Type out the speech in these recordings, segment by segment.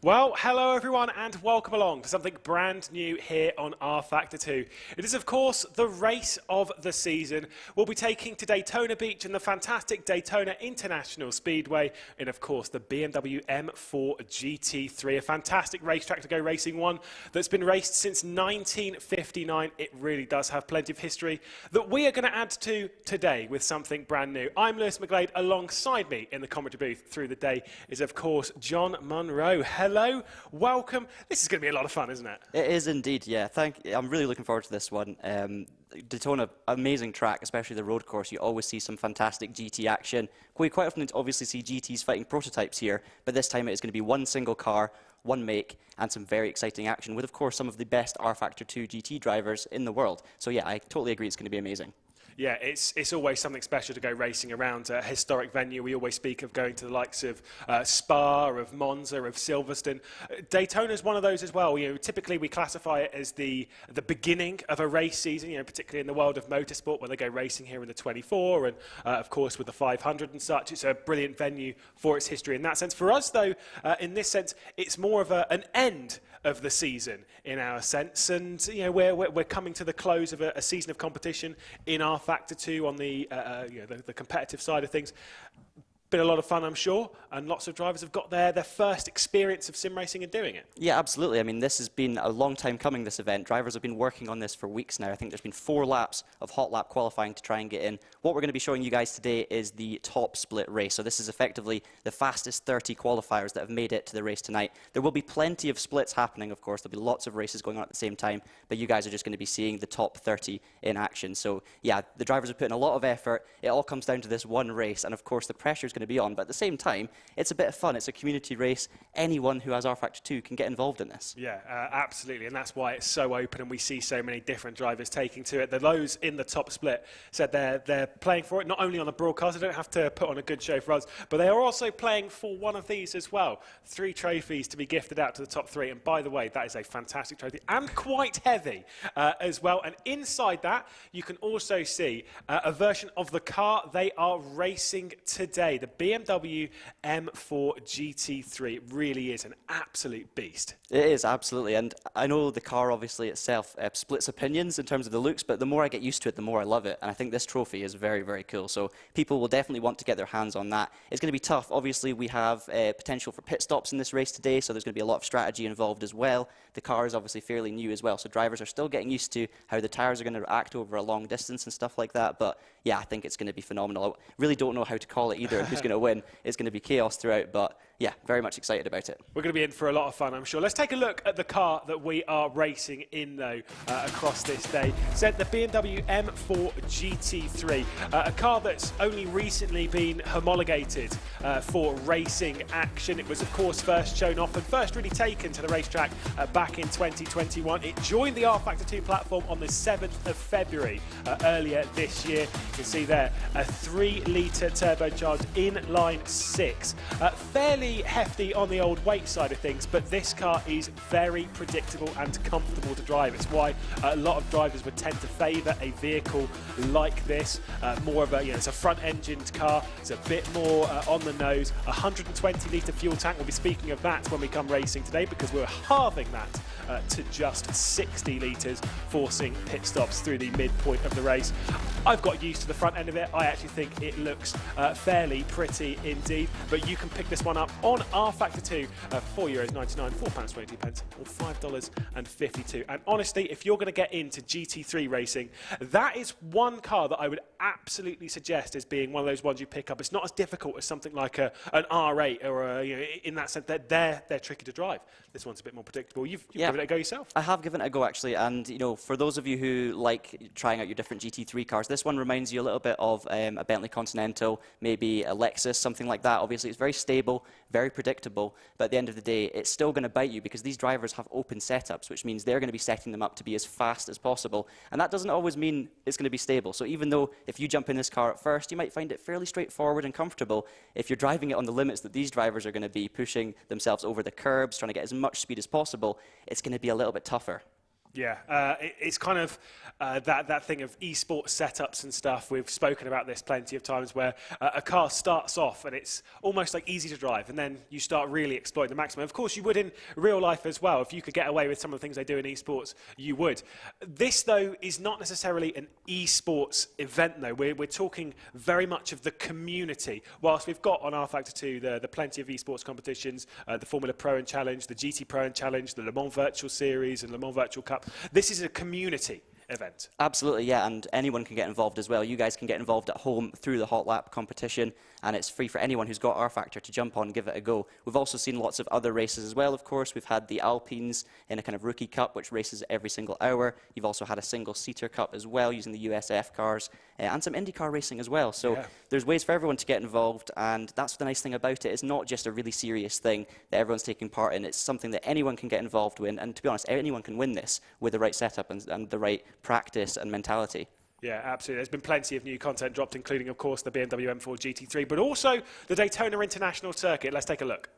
Well, hello everyone and welcome along to something brand new here on rFactor 2. It is of course the race of the season. We'll be taking to Daytona Beach in the fantastic Daytona International Speedway in of course the BMW M4 GT3, a fantastic racetrack to go racing, one that's been raced since 1959. It really does have plenty of history that we are going to add to today with something brand new. I'm Lewis McGlade. Alongside me in the commentary booth through the day is of course John Munro. Hello, welcome. This is going to be a lot of fun, isn't it? It is indeed, yeah. I'm really looking forward to this one. Daytona, amazing track, especially the road course. You always see some fantastic GT action. We quite often obviously see GTs fighting prototypes here, but this time it is going to be one single car, one make, and some very exciting action with, of course, some of the best rFactor 2 GT drivers in the world. So yeah, I totally agree it's going to be amazing. Yeah, it's always something special to go racing around a historic venue. We always speak of going to the likes of Spa, of Monza, of Silverstone. Daytona is one of those as well. You know, typically we classify it as the beginning of a race season. You know, particularly in the world of motorsport, when they go racing here in the 24 and of course with the 500 and such. It's a brilliant venue for its history in that sense. For us, though, in this sense, it's more of an end of the season in our sense, and you know we're coming to the close of a season of competition in rFactor 2 on the competitive side of things. Been a lot of fun, I'm sure, and lots of drivers have got their first experience of sim racing and doing it. Yeah, absolutely. I mean, this has been a long time coming, this event. Drivers have been working on this for weeks now. I think there's been 4 laps of hot lap qualifying to try and get in. What we're going to be showing you guys today is the top split race. So this is effectively the fastest 30 qualifiers that have made it to the race tonight. There will be plenty of splits happening, of course. There'll be lots of races going on at the same time, but you guys are just going to be seeing the top 30 in action. So yeah, the drivers are putting a lot of effort. It all comes down to this one race, and of course the pressure is going to be on, but at the same time, it's a bit of fun. It's a community race. Anyone who has rFactor 2 can get involved in this. Yeah, absolutely, and that's why it's so open and we see so many different drivers taking to it. Those in the top split said they're playing for it, not only on the broadcast, they don't have to put on a good show for us, but they are also playing for one of these as well. 3 trophies to be gifted out to the top 3, and by the way, that is a fantastic trophy and quite heavy as well. And inside that, you can also see a version of the car they are racing today, the BMW M4 GT3. It really is an absolute beast. It is, absolutely. And I know the car obviously itself splits opinions in terms of the looks, but the more I get used to it, the more I love it. And I think this trophy is very, very cool. So people will definitely want to get their hands on that. It's going to be tough. Obviously, we have potential for pit stops in this race today, so there's going to be a lot of strategy involved as well. The car is obviously fairly new as well, so drivers are still getting used to how the tyres are going to react over a long distance and stuff like that. But yeah, I think it's going to be phenomenal. I really don't know how to call it either and who's going to win. It's going to be chaos throughout, but yeah, very much excited about it. We're going to be in for a lot of fun, I'm sure. Let's take a look at the car that we are racing in, though, across this day. It's the BMW M4 GT3, a car that's only recently been homologated for racing action. It was, of course, first shown off and first really taken to the racetrack back in 2021. It joined the rFactor 2 platform on the 7th of February earlier this year. You can see there a 3-litre turbocharged inline 6. Fairly hefty on the old weight side of things, but this car is very predictable and comfortable to drive. It's why a lot of drivers would tend to favour a vehicle like this. More of a, it's a front-engined car. It's a bit more on the nose. 120-litre fuel tank. We'll be speaking of that when we come racing today, because we're halving that to just 60 litres, forcing pit stops through the midpoint of the race. I've got used to the front end of it. I actually think it looks fairly pretty indeed, but you can pick this one up on rFactor 2 for €4.99, £4.22 or $5.52. And honestly, if you're going to get into GT3 racing, that is one car that I would absolutely suggest as being one of those ones you pick up. It's not as difficult as something like an R8 or in that sense that they're tricky to drive. This one's a bit more predictable. You've given it a go yourself. I have given it a go actually, and for those of you who like trying out your different GT3 cars, this one reminds you a little bit of a Bentley Continental, maybe a Lexus, something like that. Obviously, it's very stable, very predictable, but at the end of the day, it's still going to bite you because these drivers have open setups, which means they're going to be setting them up to be as fast as possible, and that doesn't always mean it's going to be stable. So even though if you jump in this car at first, you might find it fairly straightforward and comfortable, if you're driving it on the limits that these drivers are going to be pushing themselves over the curbs, trying to get as much speed as possible, it's going to be a little bit tougher. Yeah, it's kind of that thing of esports setups and stuff. We've spoken about this plenty of times where a car starts off and it's almost like easy to drive, and then you start really exploiting the maximum. Of course, you would in real life as well. If you could get away with some of the things they do in esports, you would. This, though, is not necessarily an esports event, though. We're talking very much of the community. Whilst we've got on rFactor 2 the plenty of esports competitions, the Formula Pro and Challenge, the GT Pro and Challenge, the Le Mans Virtual Series and Le Mans Virtual Cup. This is a community event. Absolutely, yeah, and anyone can get involved as well. You guys can get involved at home through the hot lap competition, and it's free for anyone who's got rFactor to jump on and give it a go. We've also seen lots of other races as well, of course. We've had the Alpines in a kind of rookie cup, which races every single hour. You've also had a single-seater cup as well, using the USF cars, and some IndyCar racing as well. So there's ways for everyone to get involved, and that's the nice thing about it. It's not just a really serious thing that everyone's taking part in. It's something that anyone can get involved with, and to be honest, anyone can win this with the right setup and the right practice and mentality. Yeah, absolutely. There's been plenty of new content dropped, including, of course, the BMW M4 GT3, but also the Daytona International Circuit. Let's take a look.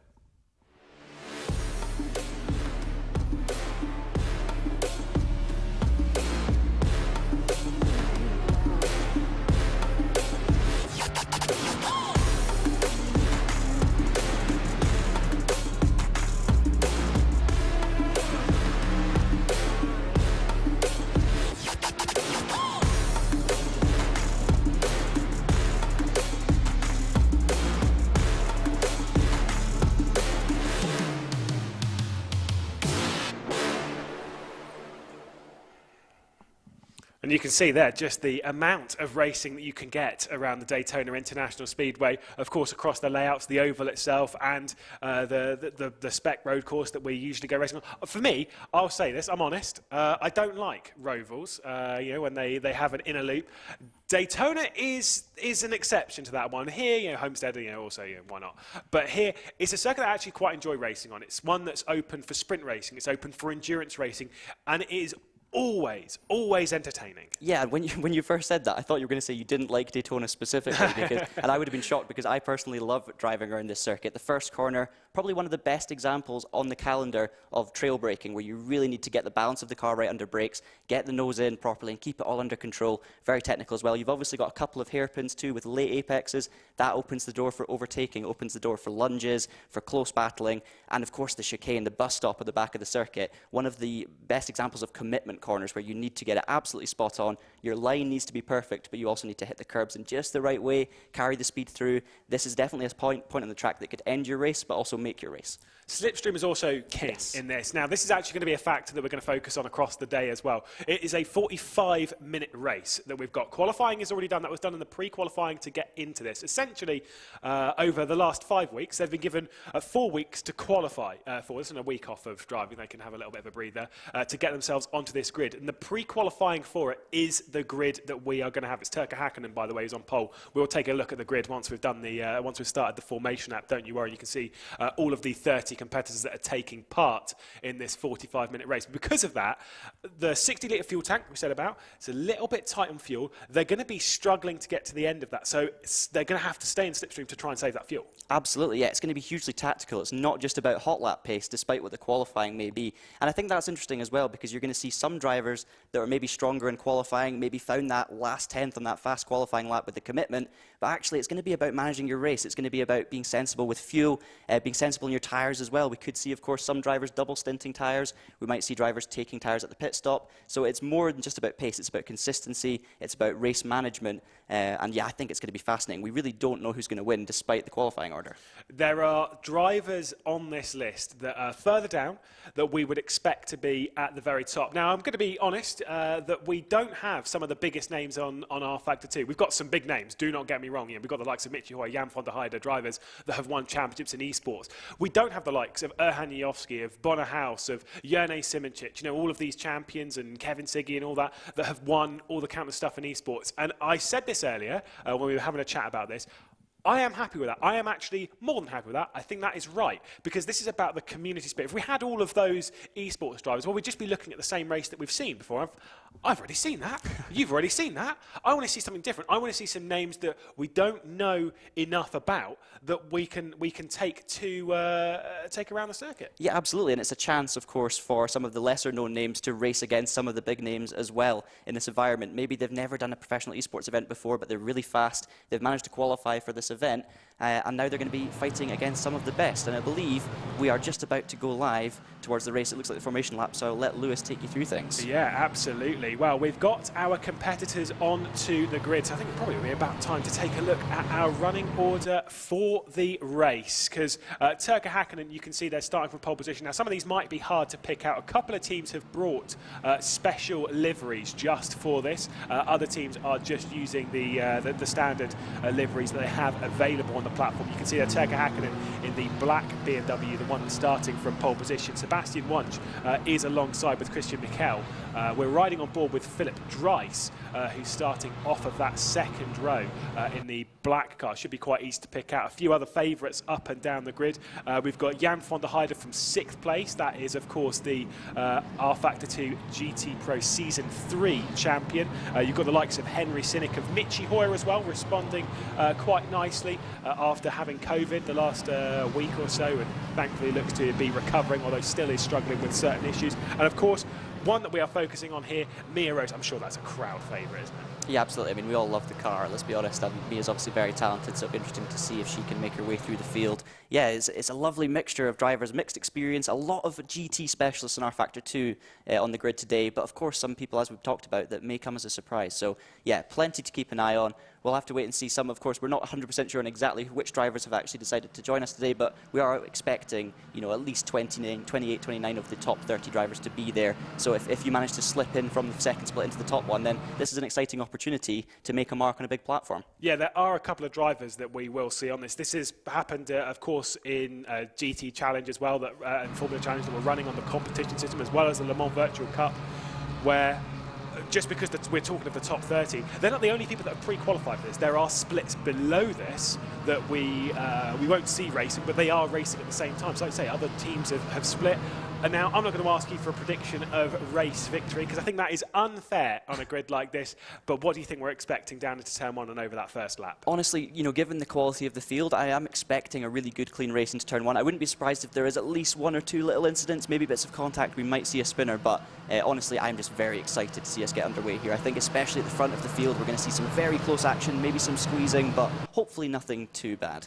And you can see there just the amount of racing that you can get around the Daytona International Speedway, of course, across the layouts, the oval itself, and the spec road course that we usually go racing on. For me, I'll say this, I'm honest, I don't like rovals, you know, when they have an inner loop. Daytona is an exception to that one. Here, you know, Homestead, you know, also, you know, why not? But here, it's a circuit that I actually quite enjoy racing on. It's one that's open for sprint racing, it's open for endurance racing, and it is always entertaining. Yeah, when you first said that, I thought you were going to say you didn't like Daytona specifically, and I would have been shocked because I personally love driving around this circuit. The first corner, probably one of the best examples on the calendar of trail braking, where you really need to get the balance of the car right under brakes, get the nose in properly, and keep it all under control. Very technical as well. You've obviously got a couple of hairpins too with late apexes. That opens the door for overtaking, opens the door for lunges, for close battling, and of course the chicane, the bus stop at the back of the circuit. One of the best examples of commitment corners where you need to get it absolutely spot on. Your line needs to be perfect, but you also need to hit the curbs in just the right way, carry the speed through. This is definitely a point on the track that could end your race, but also make your race. Slipstream is also key in this. Now, this is actually going to be a factor that we're going to focus on across the day as well. It is a 45-minute race that we've got. Qualifying is already done. That was done in the pre-qualifying to get into this. Essentially, over the last 5 weeks, they've been given 4 weeks to qualify for this, and a week off of driving. They can have a little bit of a breather to get themselves onto this grid. And the pre-qualifying for it is the grid that we are going to have. It's Turka Hakkinen, by the way, who's on pole. We'll take a look at the grid once we've done the once we've started the formation app. Don't you worry. You can see all of the 30 competitors that are taking part in this 45-minute race. Because of that, the 60-litre fuel tank we said about, it's a little bit tight on fuel. They're going to be struggling to get to the end of that, so they're going to have to stay in slipstream to try and save that fuel. Absolutely, yeah. It's going to be hugely tactical. It's not just about hot lap pace, despite what the qualifying may be. And I think that's interesting as well, because you're going to see some drivers that are maybe stronger in qualifying, maybe found that last 10th on that fast qualifying lap with the commitment, but actually it's going to be about managing your race. It's going to be about being sensible with fuel, being sensible in your tyres as well. We could see, of course, some drivers double stinting tyres. We might see drivers taking tyres at the pit stop. So it's more than just about pace. It's about consistency. It's about race management. And yeah, I think it's going to be fascinating. We really don't know who's going to win despite the qualifying order. There are drivers on this list that are further down that we would expect to be at the very top. Now, I'm going to be honest that we don't have some of the biggest names on rFactor 2. We've got some big names, do not get me wrong. You know, we've got the likes of Michi Hoy, Jan van der Heide, drivers that have won championships in esports. We don't have the likes of Erhan Jofsky, of Bonner House, of Jerne Simoncic, you know, all of these champions, and Kevin Siggy and all that have won all the countless stuff in esports. And I said this earlier when we were having a chat about this. I am happy with that. I am actually more than happy with that. I think that is right, because this is about the community spirit. If we had all of those esports drivers, well, we'd just be looking at the same race that we've seen before. I've already seen that. You've already seen that. I want to see something different. I want to see some names that we don't know enough about that we can take around the circuit. Yeah, absolutely, and it's a chance, of course, for some of the lesser-known names to race against some of the big names as well in this environment. Maybe they've never done a professional esports event before, but they're really fast. They've managed to qualify for this event, and now they're going to be fighting against some of the best. And I believe we are just about to go live towards the race. It looks like the formation lap, so I'll let Lewis take you through things. Yeah, absolutely. Well, we've got our competitors onto the grid, so I think it probably will be about time to take a look at our running order for the race, because Turka Häkkinen, you can see they're starting from pole position. Now, some of these might be hard to pick out. A couple of teams have brought special liveries just for this. Other teams are just using the standard liveries that they have available on the platform. You can see that Turka Häkkinen in the black BMW, the one that's starting from pole position. Sebastian Wunsch is alongside with Christian Mikel. We're riding on board with Philip Dries, who's starting off of that second row in the black car. Should be quite easy to pick out. A few other favourites up and down the grid. We've got Jan van der Heijden from 6th place. That is, of course, the rFactor 2 GT Pro Season 3 champion. You've got the likes of Henry Sinnick of Michi Hoyer as well, responding quite nicely after having COVID the last week or so, and thankfully looks to be recovering, although still is struggling with certain issues. And of course, one that we are focusing on here, Mia Rose. I'm sure that's a crowd favourite, isn't it? Yeah, absolutely. I mean, we all love the car, let's be honest. Mia's obviously very talented, so it'll be interesting to see if she can make her way through the field. Yeah, it's a lovely mixture of drivers, mixed experience, a lot of GT specialists in rFactor 2 on the grid today, but of course some people, as we've talked about, that may come as a surprise. So yeah, plenty to keep an eye on. We'll have to wait and see some. Of course, we're not 100% sure on exactly which drivers have actually decided to join us today, but we are expecting, at least 28, 29 of the top 30 drivers to be there. So if you manage to slip in from the second split into the top one, then this is an exciting opportunity to make a mark on a big platform. Yeah, there are a couple of drivers that we will see on this. This has happened, of course, in GT Challenge as well, and Formula Challenge, that we're running on the competition system, as well as the Le Mans Virtual Cup, where just because we're talking of the top 30, they're not the only people that have pre-qualified for this. There are splits below this that we won't see racing, but they are racing at the same time. So like I say, other teams have split. And now I'm not going to ask you for a prediction of race victory, because I think that is unfair on a grid like this. But what do you think we're expecting down into turn 1 and over that first lap? Honestly, given the quality of the field, I am expecting a really good, clean race into turn 1. I wouldn't be surprised if there is at least 1 or 2 little incidents, maybe bits of contact. We might see a spinner, but honestly, I'm just very excited to see us get underway here. I think especially at the front of the field, we're going to see some very close action, maybe some squeezing, but hopefully nothing too bad.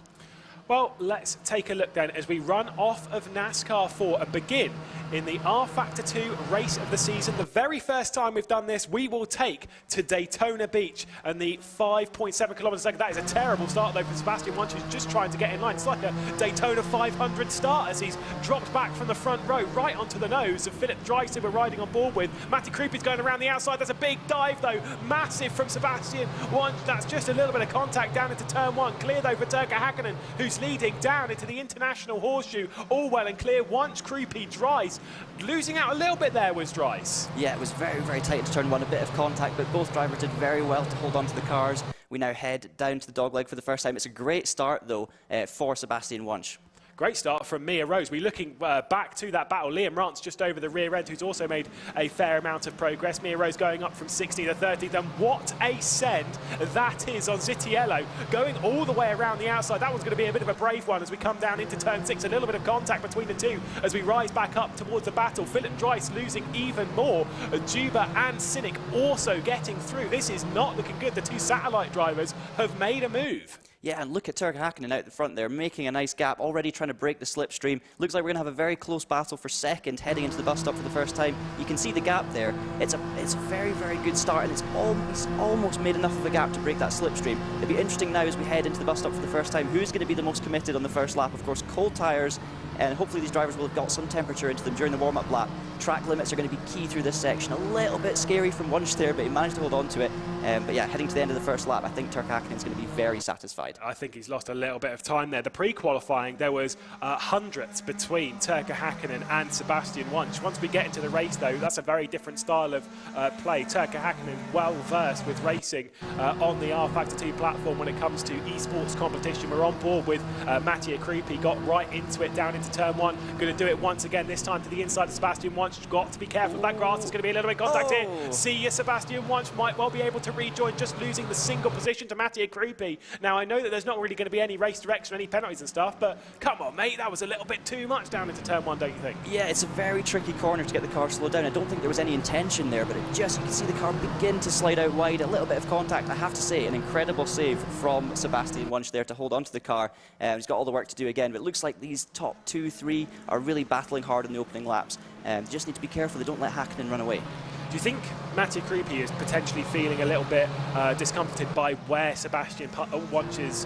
Well, let's take a look then as we run off of NASCAR 4 and begin in the rFactor 2 race of the season. The very first time we've done this, we will take to Daytona Beach and the 5.7 kilometres a second. That is a terrible start though for Sebastian Wunsch, who's just trying to get in line. It's like a Daytona 500 start as he's dropped back from the front row right onto the nose of Philip Dries, who we're riding on board with. Matty Krupi's going around the outside. There's a big dive though, massive from Sebastian Wunsch. That's just a little bit of contact down into turn 1. Clear though for Turka Häkkinen, who's leading down into the international horseshoe. All well and clear. Wunsch, Krupi, Dries. Losing out a little bit there was Dries. Yeah, it was very, very tight into turn 1, a bit of contact, but both drivers did very well to hold on to the cars. We now head down to the dogleg for the first time. It's a great start, though, for Sebastian Wunsch. Great start from Mia Rose. We're looking back to that battle. Liam Rance just over the rear end, who's also made a fair amount of progress. Mia Rose going up from 60 to 30. Then what a send that is on Zitiello, going all the way around the outside. That one's going to be a bit of a brave one as we come down into turn 6. A little bit of contact between the two as we rise back up towards the battle. Philip Dries losing even more. Juba and Sinnick also getting through. This is not looking good. The two satellite drivers have made a move. Yeah, and look at Turka Häkkinen out the front there, making a nice gap, already trying to break the slipstream. Looks like we're going to have a very close battle for second, heading into the bus stop for the first time. You can see the gap there. It's a very, very good start, and it's almost made enough of a gap to break that slipstream. It'll be interesting now as we head into the bus stop for the first time, who's going to be the most committed on the first lap. Of course, cold tyres, and hopefully these drivers will have got some temperature into them during the warm-up lap. Track limits are going to be key through this section. A little bit scary from Wunsch there, but he managed to hold on to it. But yeah, heading to the end of the first lap, I think Turka Häkkinen's going to be very satisfied. I think he's lost a little bit of time there. The pre-qualifying, there was hundredths between Turka Häkkinen and Sebastian Wunsch. Once we get into the race, though, that's a very different style of play. Turka Häkkinen well-versed with racing on the rFactor 2 platform when it comes to esports competition. We're on board with Mattia Krupi, got right into it down into into turn one. Going to do it once again, this time to the inside of Sebastian Wunsch. Got to be careful of that grass. There's going to be a little bit of contact here. See you, Sebastian Wunsch might well be able to rejoin, just losing the single position to Mattia Krupi. Now, I know that there's not really going to be any race direction or any penalties and stuff, but come on, mate, that was a little bit too much down into turn one, don't you think? Yeah, it's a very tricky corner to get the car slowed down. I don't think there was any intention there, but you can see the car begin to slide out wide, a little bit of contact. I have to say, an incredible save from Sebastian Wunsch there to hold onto the car. He's got all the work to do again, but it looks like these top 2, 3 are really battling hard in the opening laps. Just need to be careful they don't let Hakkinen run away. Do you think Mattia Krupi is potentially feeling a little bit discomforted by where Sebastian Wunsch's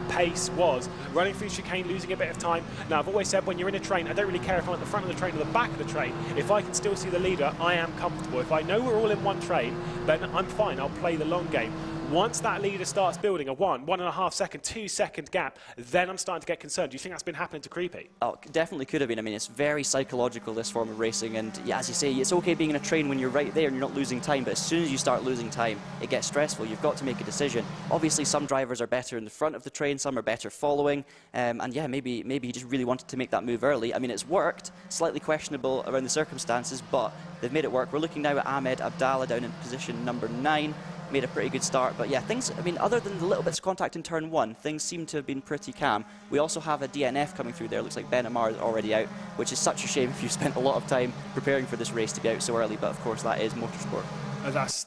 pace was? Running through chicane, losing a bit of time. Now, I've always said when you're in a train, I don't really care if I'm at the front of the train or the back of the train. If I can still see the leader, I am comfortable. If I know we're all in one train, then I'm fine. I'll play the long game. Once that leader starts building a 1.5 second, 2 second gap, then I'm starting to get concerned. Do you think that's been happening to Krupi? Oh, definitely could have been. I mean, it's very psychological, this form of racing, and yeah, as you say, it's okay being in a train when you're right there and you're not losing time, but as soon as you start losing time, it gets stressful. You've got to make a decision. Obviously, some drivers are better in the front of the train, some are better following, and yeah, maybe he just really wanted to make that move early. I mean, it's worked, slightly questionable around the circumstances, but they've made it work. We're looking now at Ahmed Abdallah down in position number 9. Made a pretty good start, but yeah, things, I mean, other than the little bits of contact in turn 1, things seem to have been pretty calm. We also have a DNF coming through there. Looks like Ben Amar is already out, which is such a shame if you've spent a lot of time preparing for this race to be out so early, but of course that is motorsport.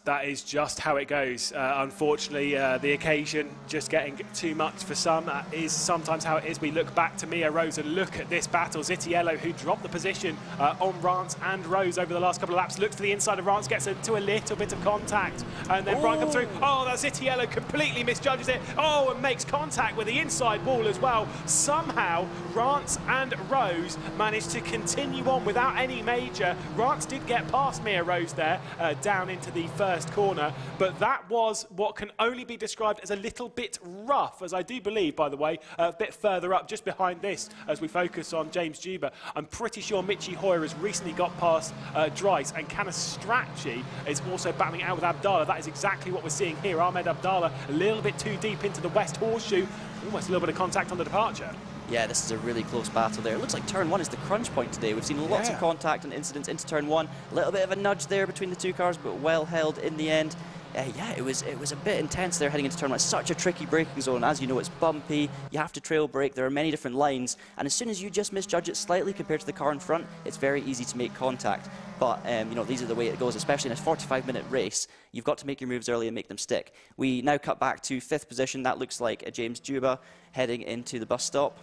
That is just how it goes. Unfortunately, the occasion just getting too much for some. That is sometimes how it is. We look back to Mia Rose and look at this battle. Zitiello, who dropped the position on Rance and Rose over the last couple of laps, looks to the inside of Rance, gets into a little bit of contact, and then Brian comes through. Oh, that Zitiello completely misjudges it. Oh, and makes contact with the inside wall as well. Somehow, Rance and Rose managed to continue on without any major. Rance did get past Mia Rose there, down into the first corner, but that was what can only be described as a little bit rough, as I do believe, by the way, a bit further up, just behind this, as we focus on James Juba. I'm pretty sure Michi Hoyer has recently got past Dries, and Canastracci is also battling out with Abdallah. That is exactly what we're seeing here. Ahmed Abdallah a little bit too deep into the west horseshoe, almost a little bit of contact on the departure. Yeah, this is a really close battle there. It looks like turn 1 is the crunch point today. We've seen lots of contact and incidents into turn 1. A little bit of a nudge there between the two cars, but well held in the end. Yeah, it was a bit intense there heading into turn 1. It's such a tricky braking zone. As you know, it's bumpy. You have to trail brake. There are many different lines. And as soon as you just misjudge it slightly compared to the car in front, it's very easy to make contact. But, you know, these are the way it goes, especially in a 45-minute race. You've got to make your moves early and make them stick. We now cut back to 5th position. That looks like a James Juba heading into the bus stop.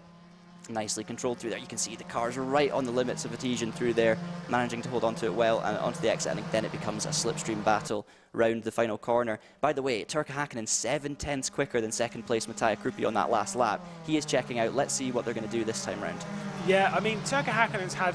Nicely controlled through there. You can see the cars are right on the limits of adhesion through there, managing to hold on to it well and onto the exit, and then it becomes a slipstream battle round the final corner. By the way, Turkka Hakkinen 7/10ths quicker than second place Mattia Krupi on that last lap. He is checking out. Let's see what they're going to do this time round. Yeah, I mean, Turkka Hakkinen's had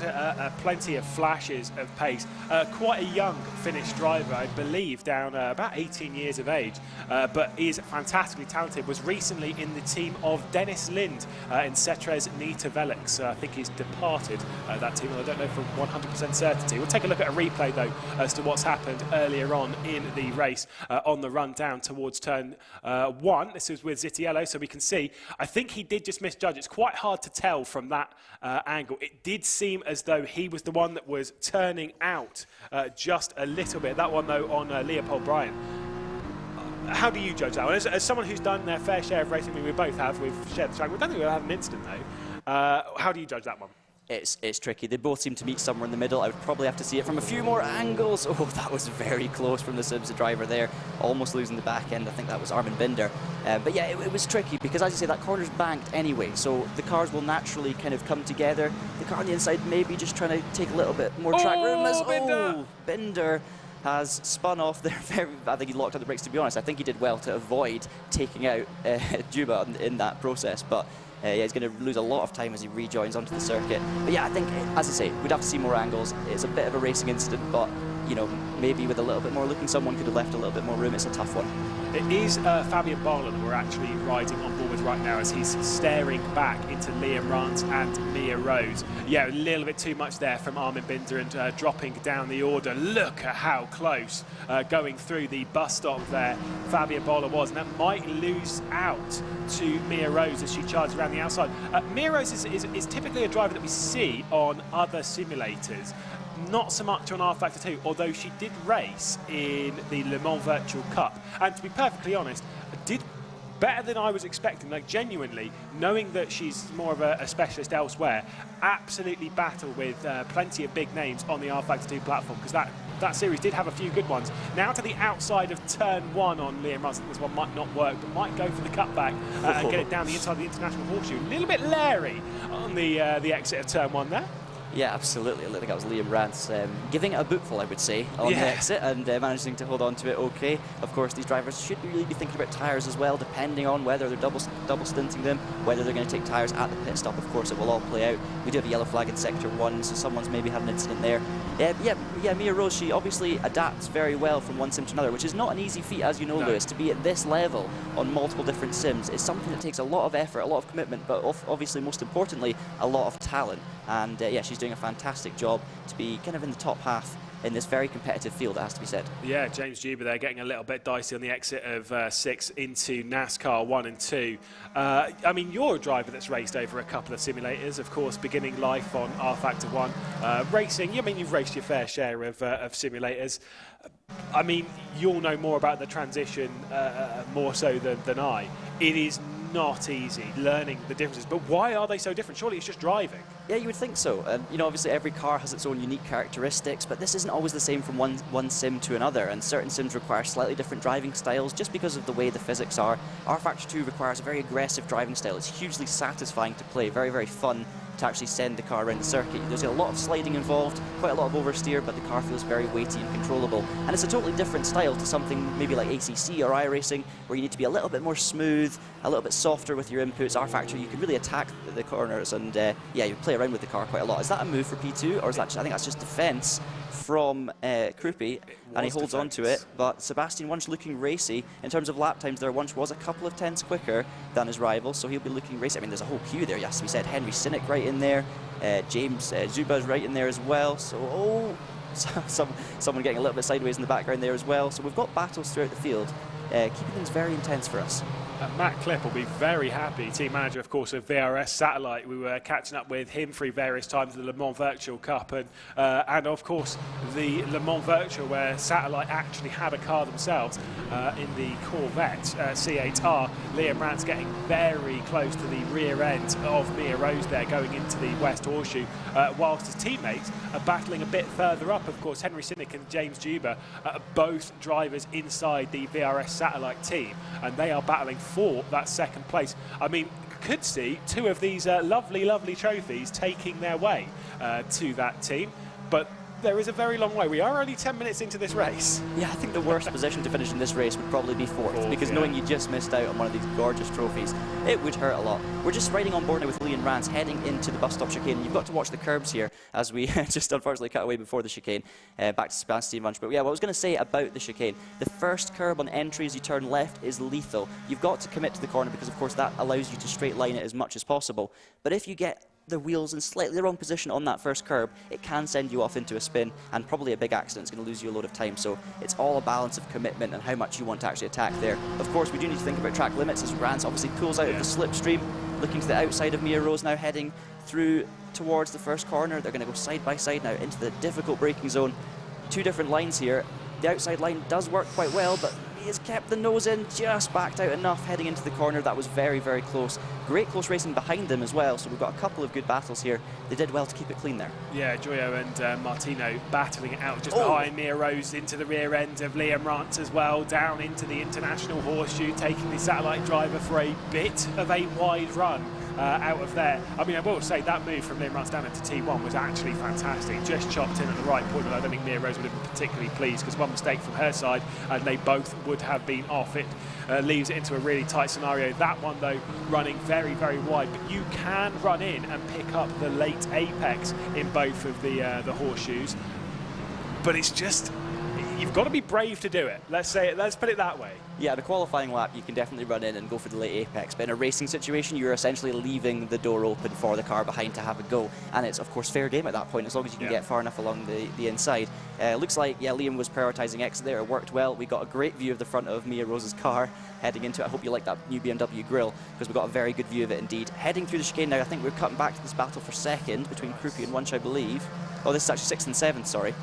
plenty of flashes of pace. Quite a young Finnish driver, I believe, down about 18 years of age, but is fantastically talented. Was recently in the team of Dennis Lind in Cetres Nitavelix. I think he's departed that team, I don't know for 100% certainty. We'll take a look at a replay, though, as to what's happened earlier on in the race on the run down towards turn 1. This was with Zitiello, so we can see. I think he did just misjudge. It's quite hard to tell from that angle. It did seem as though he was the one that was turning out just a little bit. That one, though, on Leopold Bryan. How do you judge that one? As someone who's done their fair share of racing, I mean, we both have, we've shared the track. We don't think we'll have an incident, though. How do you judge that one? It's tricky. They both seem to meet somewhere in the middle. I would probably have to see it from a few more angles. Oh, that was very close from the Sibsa driver there, almost losing the back end. I think that was Armin Binder. But yeah, it was tricky because, as you say, that corner's banked anyway, so the cars will naturally kind of come together. The car on the inside maybe just trying to take a little bit more track room. Binder has spun off there. I think he locked up the brakes, to be honest. I think he did well to avoid taking out Juba in that process, but yeah, he's going to lose a lot of time as he rejoins onto the circuit. But yeah, I think, as I say, we'd have to see more angles. It's a bit of a racing incident, but, you know, maybe with a little bit more looking, someone could have left a little bit more room. It's a tough one. It is Fabian Barlow that we're actually riding on board with right now as he's staring back into Liam Rance and Mia Rose. Yeah, a little bit too much there from Armin Binder and dropping down the order. Look at how close going through the bus stop there Fabian Barlow was, and that might lose out to Mia Rose as she charges around the outside. Mia Rose is typically a driver that we see on other simulators. Not so much on rFactor 2, although she did race in the Le Mans Virtual Cup. And to be perfectly honest, did better than I was expecting, like genuinely, knowing that she's more of a specialist elsewhere, absolutely battle with plenty of big names on the rFactor 2 platform, because that series did have a few good ones. Now to the outside of turn 1 on Liam Rance. This one might not work, but might go for the cutback and get it down the inside of the International Horseshoe. A little bit leery on the exit of turn 1 there. Yeah, absolutely. I think that was Liam Rance giving it a bootful, I would say, on the exit, and managing to hold on to it okay. Of course, these drivers should really be thinking about tyres as well, depending on whether they're double stinting them, whether they're going to take tyres at the pit stop. Of course, it will all play out. We do have a yellow flag in Sector 1, so someone's maybe had an incident there. Yeah, Mia Rose, she obviously adapts very well from one sim to another, which is not an easy feat, as you know, Lewis. To be at this level on multiple different sims is something that takes a lot of effort, a lot of commitment, but obviously, most importantly, a lot of talent. And yeah, she's doing a fantastic job to be kind of in the top half in this very competitive field, it has to be said. Yeah, James Juba there getting a little bit dicey on the exit of 6 into NASCAR 1 and 2. I mean, you're a driver that's raced over a couple of simulators, of course, beginning life on rFactor 1. Racing, I mean, you've raced your fair share of simulators. I mean, you'll know more about the transition more so than I. It is not easy learning the differences, but why are they so different? Surely it's just driving. Yeah, you would think so. And you know, obviously every car has its own unique characteristics, but this isn't always the same from one sim to another, and certain sims require slightly different driving styles just because of the way the physics are. rFactor 2 requires a very aggressive driving style. It's hugely satisfying to play, very, very fun to actually send the car around the circuit. There's a lot of sliding involved, quite a lot of oversteer, but the car feels very weighty and controllable. And it's a totally different style to something maybe like ACC or iRacing, where you need to be a little bit more smooth, a little bit softer with your inputs. rFactor, you can really attack the corners, and yeah, you play around with the car quite a lot. Is that a move for P2, or is that just, I think that's just defense from Krupi, and he holds on to it. But Sebastian Wunsch looking racy. In terms of lap times there, Wunsch was a couple of tenths quicker than his rival, so he'll be looking racy. I mean, there's a whole queue there, yes, we said Henry Sinnock right in there, James Zuba's right in there as well, so someone getting a little bit sideways in the background there as well. So we've got battles throughout the field, keeping things very intense for us. Matt Clipp will be very happy, team manager, of course, of VRS Satellite. We were catching up with him through various times at the Le Mans Virtual Cup, and of course, the Le Mans Virtual, where Satellite actually had a car themselves in the Corvette C8R. Liam Rance getting very close to the rear end of Mia Rose there, going into the West Horseshoe, whilst his teammates are battling a bit further up. Of course, Henry Sinnock and James Juba are both drivers inside the VRS Satellite team, and they are battling for that second place. I mean, could see two of these lovely, lovely trophies taking their way to that team, but there is a very long way. We are only 10 minutes into this race. Yeah, I think the worst position to finish in this race would probably be fourth, because knowing you just missed out on one of these gorgeous trophies, it would hurt a lot. We're just riding on board now with Liam Rance, heading into the bus stop chicane. You've got to watch the curbs here, as we just unfortunately cut away before the chicane. Back to Sebastian Wunsch. But yeah, what I was going to say about the chicane, the first curb on entry as you turn left is lethal. You've got to commit to the corner, because of course that allows you to straight line it as much as possible. But if you get the wheels in slightly the wrong position on that first curb, it can send you off into a spin, and probably a big accident is going to lose you a load of time. So it's all a balance of commitment and how much you want to actually attack there. Of course, we do need to think about track limits, as Rance obviously pulls out of the slipstream, looking to the outside of Mia Rose now, heading through towards the first corner. They're going to go side by side now into the difficult braking zone. Two different lines here. The outside line does work quite well, but he has kept the nose in, just backed out enough heading into the corner. That was very, very close. Great close racing behind them as well, so we've got a couple of good battles here. They did well to keep it clean there. Yeah, Joyo and Martino battling it out just behind Mia Rose, into the rear end of Liam Rance as well, down into the International Horseshoe, taking the Satellite driver for a bit of a wide run out of there. I mean, I will say that move from Liam Rance down into T1 was actually fantastic. Just chopped in at the right point, and I don't think Mia Rose would have been particularly pleased, because one mistake from her side and they both would have been off. It leaves it into a really tight scenario. That one, though, running very, very wide, but you can run in and pick up the late apex in both of the horseshoes. But it's just, you've got to be brave to do it. Let's put it that way. Yeah, the qualifying lap, you can definitely run in and go for the late apex, but in a racing situation, you're essentially leaving the door open for the car behind to have a go, and it's, of course, fair game at that point, as long as you can get far enough along the inside. Looks like, yeah, Liam was prioritising exit there. It worked well. We got a great view of the front of Mia Rose's car heading into it. I hope you like that new BMW grille, because we got a very good view of it indeed. Heading through the chicane now, I think we're cutting back to this battle for second between Krupi and Wunsch, I believe. Oh, this is actually 6th and 7th, sorry.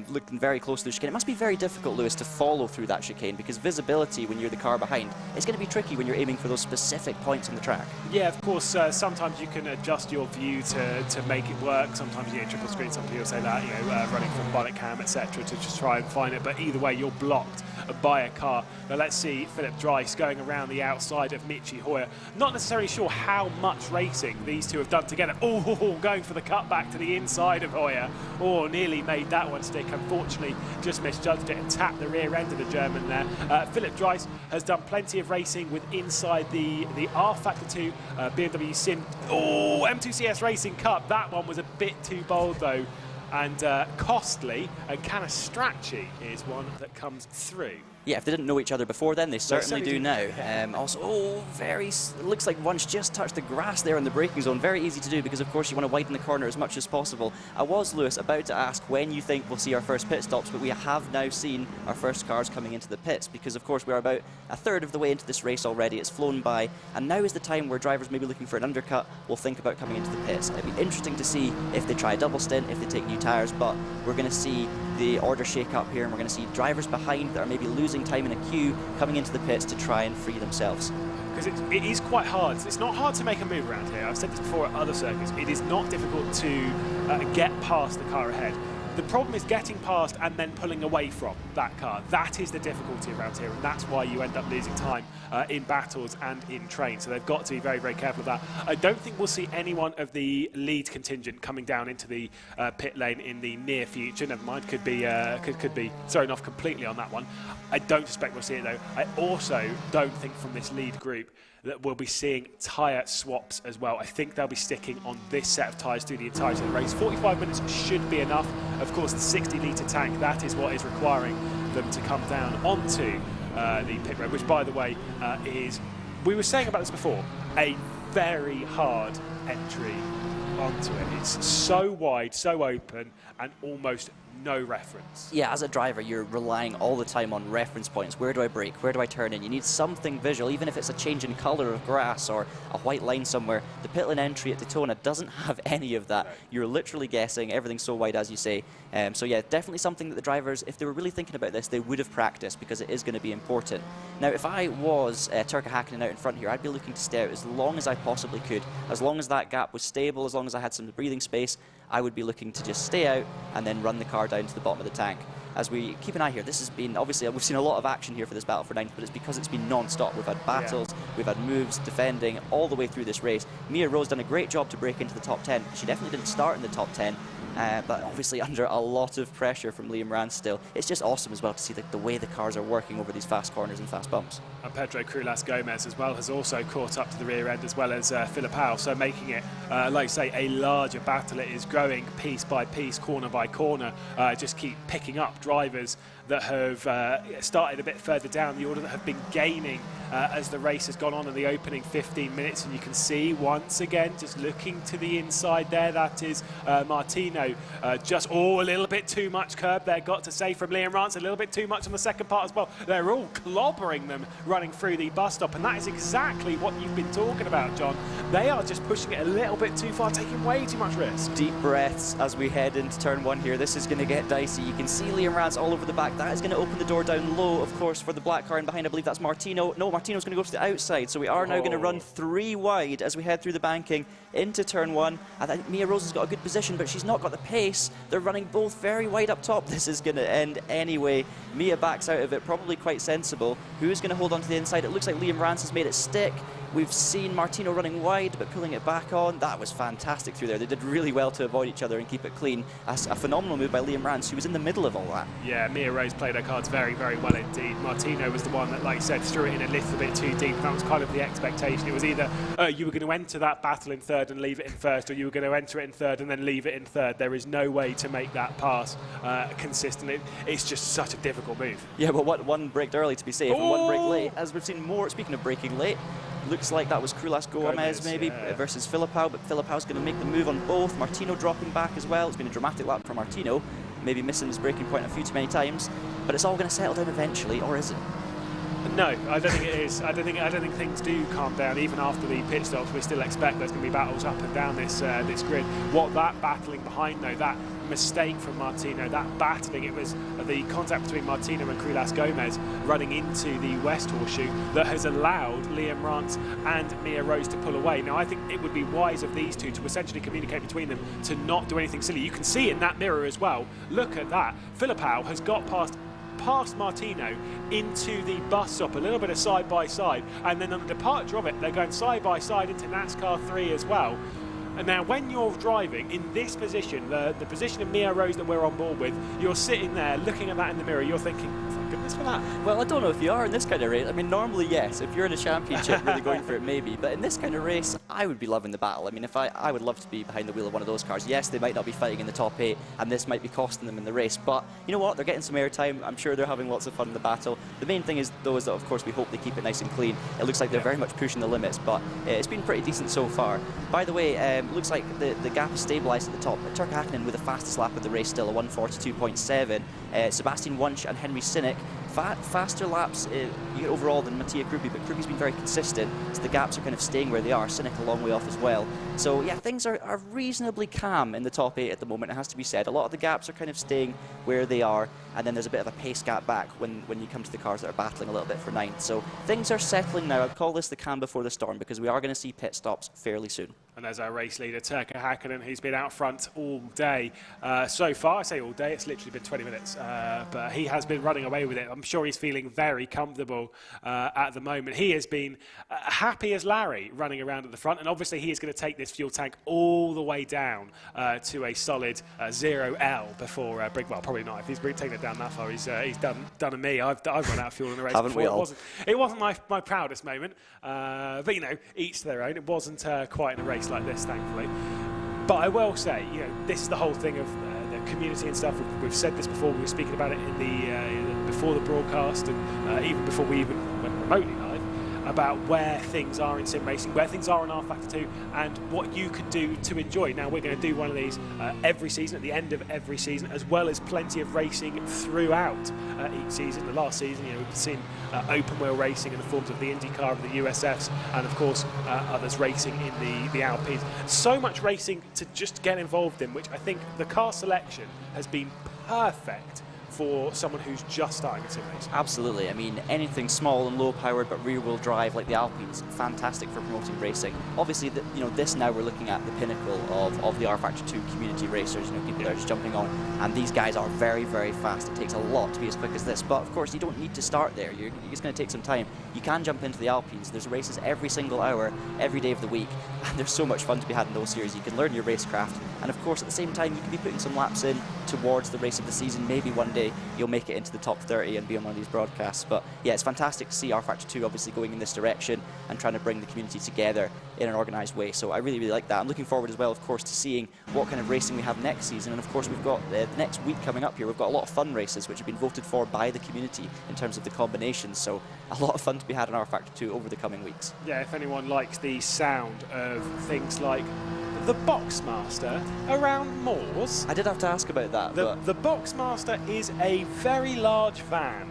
Looking very close to the chicane. It must be very difficult, Lewis, to follow through that chicane, because visibility when you're the car behind, it's going to be tricky when you're aiming for those specific points on the track. Yeah, of course, sometimes you can adjust your view to make it work. Sometimes, triple screen, some people say that, running from bonnet cam, etc., to just try and find it. But either way, you're blocked by a car. Now let's see Philip Dreiss going around the outside of Michi Hoyer. Not necessarily sure how much racing these two have done together. Oh, going for the cutback to the inside of Hoyer. Oh, nearly made that one stick. Unfortunately, just misjudged it and tapped the rear end of the German there. Philip Dreiss has done plenty of racing with inside the rFactor 2 BMW Sim. Oh, M2CS Racing Cup. That one was a bit too bold though, and costly, and Canastracci is one that comes through. Yeah, if they didn't know each other before then, they certainly do now. Also, it looks like Wunsch just touched the grass there in the braking zone. Very easy to do because, of course, you want to widen the corner as much as possible. I was, Lewis, about to ask when you think we'll see our first pit stops, but we have now seen our first cars coming into the pits because, of course, we're about a third of the way into this race already. It's flown by, and now is the time where drivers may be looking for an undercut will think about coming into the pits. It'd be interesting to see if they try a double stint, if they take new tyres, but we're going to see the order shake up here, and we're going to see drivers behind that are maybe losing time in a queue coming into the pits to try and free themselves. Because it is quite hard. It's not hard to make a move around here. I've said this before at other circuits. It is not difficult to get past the car ahead. The problem is getting past and then pulling away from that car. That is the difficulty around here, and that's why you end up losing time in battles and in trains. So they've got to be very, very careful of that. I don't think we'll see anyone of the lead contingent coming down into the pit lane in the near future. Never mind, could be thrown off completely on that one. I don't suspect we'll see it though. I also don't think from this lead group that we'll be seeing tyre swaps as well. I think they'll be sticking on this set of tyres through the entirety of the race. 45 minutes should be enough. Of course, the 60-litre tank, that is what is requiring them to come down onto the pit road, which, by the way, is, we were saying about this before, a very hard entry onto it. It's so wide, so open, and almost no reference. Yeah, as a driver, you're relying all the time on reference points. Where do I brake? Where do I turn in? You need something visual, even if it's a change in colour of grass or a white line somewhere. The pit lane entry at Daytona doesn't have any of that. You're literally guessing. Everything's so wide, as you say. So yeah, definitely something that the drivers, if they were really thinking about this, they would have practiced because it is going to be important. Now, if I was Turka Hakkinen out in front here, I'd be looking to stay out as long as I possibly could. As long as that gap was stable, as long as I had some breathing space, I would be looking to just stay out and then run the car down to the bottom of the tank. As we keep an eye here, this has been, obviously, we've seen a lot of action here for this battle for ninth, but it's because it's been non-stop. We've had battles, we've had moves, defending, all the way through this race. Mia Rose done a great job to break into the top 10. She definitely didn't start in the top 10, but obviously under a lot of pressure from Liam Rance still. It's just awesome as well to see the way the cars are working over these fast corners and fast bumps. And Pedro Crulas Gomez as well has also caught up to the rear end, as well as Philip Howe, so making it, like I say, a larger battle. It is growing piece by piece, corner by corner. Just keep picking up drivers that have started a bit further down the order, that have been gaining as the race has gone on in the opening 15 minutes. And you can see once again, just looking to the inside there, that is Martino. Just, a little bit too much curb there, got to say, from Liam Rance. A little bit too much on the second part as well. They're all clobbering them running through the bus stop, and that is exactly what you've been talking about, John. They are just pushing it a little bit too far, taking way too much risk. Deep breaths as we head into turn one here. This is going to get dicey. You can see Liam Rance all over the back. That is going to open the door down low, of course, for the black car in behind. I believe that's Martino. No, Martino's going to go to the outside, so we are now going to run 3 wide as we head through the banking into turn one. I think Mia Rose has got a good position, but she's not got the pace. They're running both very wide up top. This is going to end anyway. Mia backs out of it, probably quite sensible. Who's going to hold on to the inside? It looks like Liam Rance has made it stick. We've seen Martino running wide, but pulling it back on. That was fantastic through there. They did really well to avoid each other and keep it clean. A phenomenal move by Liam Rance, who was in the middle of all that. Yeah, Mia Rose played her cards very, very well indeed. Martino was the one that, like you said, threw it in a little bit too deep. That was kind of the expectation. It was either you were going to enter that battle in third and leave it in first, or you were going to enter it in third and then leave it in third. There is no way to make that pass consistent. It's just such a difficult move. Yeah, but one braked early to be safe, and one braked late. As we've seen more, speaking of braking late, looks like that was Krulas Gomez maybe versus Filipao, but Filipau's going to make the move on both. Martino dropping back as well. It's been a dramatic lap for Martino, maybe missing his braking point a few too many times, but it's all going to settle down eventually, or is it? No, I don't think it is. I don't think things do calm down. Even after the pit stops, we still expect there's going to be battles up and down this grid. What that battling behind, though, that mistake from Martino, that battling, it was the contact between Martino and Krulas Gomez running into the West Horseshoe that has allowed Liam Rance and Mia Rose to pull away. Now, I think it would be wise of these two to essentially communicate between them to not do anything silly. You can see in that mirror as well. Look at that. Filipao has got past Martino into the bus stop, a little bit of side by side, and then on the departure of it, they're going side by side into NASCAR 3 as well. And now when you're driving in this position, the position of Mia Rose that we're on board with, you're sitting there looking at that in the mirror, you're thinking, thank goodness for that. Well, I don't know if you are in this kind of race. I mean, normally, yes, if you're in a championship really going for it, maybe. But in this kind of race, I would be loving the battle. I mean, if I would love to be behind the wheel of one of those cars. Yes, they might not be fighting in the top 8, and this might be costing them in the race. But you know what? They're getting some airtime. I'm sure they're having lots of fun in the battle. The main thing is, though, is that, of course, we hope they keep it nice and clean. It looks like they're very much pushing the limits, but it's been pretty decent so far. By the way, looks like the gap is stabilised at the top. Turk Hakkinen with the fastest lap of the race still, a 1:42.7. Sebastian Wunsch and Henry Sinnock, faster laps overall than Mattia Krupi, but Krupi's been very consistent, so the gaps are kind of staying where they are. Sinnock a long way off as well. So yeah, things are reasonably calm in the top 8 at the moment, it has to be said. A lot of the gaps are kind of staying where they are, and then there's a bit of a pace gap back when you come to the cars that are battling a little bit for 9th. So things are settling now. I'd call this the calm before the storm, because we are going to see pit stops fairly soon. And there's our race leader, Turk Hakkinen, who's been out front all day. So far, I say all day, it's literally been 20 minutes. But he has been running away with it. I'm sure he's feeling very comfortable at the moment. He has been happy as Larry running around at the front. And obviously, he is going to take this fuel tank all the way down to a solid 0L before Brigwell. Probably not. If he's taken it down that far, he's done a me. I've run out of fuel in the race Haven't before. we all? It wasn't my proudest moment. But, you know, each to their own. It wasn't quite in a race like this, thankfully. But I will say, you know, this is the whole thing of the community and stuff. We've said this before. We were speaking about it in the before the broadcast, and even before we even went remotely live, about where things are in sim racing, where things are in rFactor 2, and what you can do to enjoy. Now, we're going to do one of these every season, at the end of every season, as well as plenty of racing throughout each season. The last season, you know, we've seen open wheel racing in the forms of the IndyCar, of the USFs, and of course others racing in the Alpines. So much racing to just get involved in, which I think the car selection has been perfect for someone who's just starting a sim race. Absolutely. I mean, anything small and low-powered but rear-wheel drive like the Alpines, fantastic for promoting racing. Obviously, this now we're looking at the pinnacle of the rFactor 2 community racers. You know, people that are just jumping on, and these guys are very, very fast. It takes a lot to be as quick as this, but of course, you don't need to start there. It's going to take some time. You can jump into the Alpines. There's races every single hour, every day of the week, and there's so much fun to be had in those series. You can learn your racecraft, and of course, at the same time, you can be putting some laps in towards the race of the season. Maybe one day you'll make it into the top 30 and be on one of these broadcasts. But yeah, it's fantastic to see rFactor 2 obviously going in this direction and trying to bring the community together in an organised way. So I really, really like that. I'm looking forward as well, of course, to seeing what kind of racing we have next season. And of course, we've got the next week coming up here. We've got a lot of fun races which have been voted for by the community in terms of the combinations. So a lot of fun to be had in rFactor 2 over the coming weeks. Yeah, if anyone likes the sound of things like the Boxmaster around Moors. I did have to ask about that. The Boxmaster is a very large van.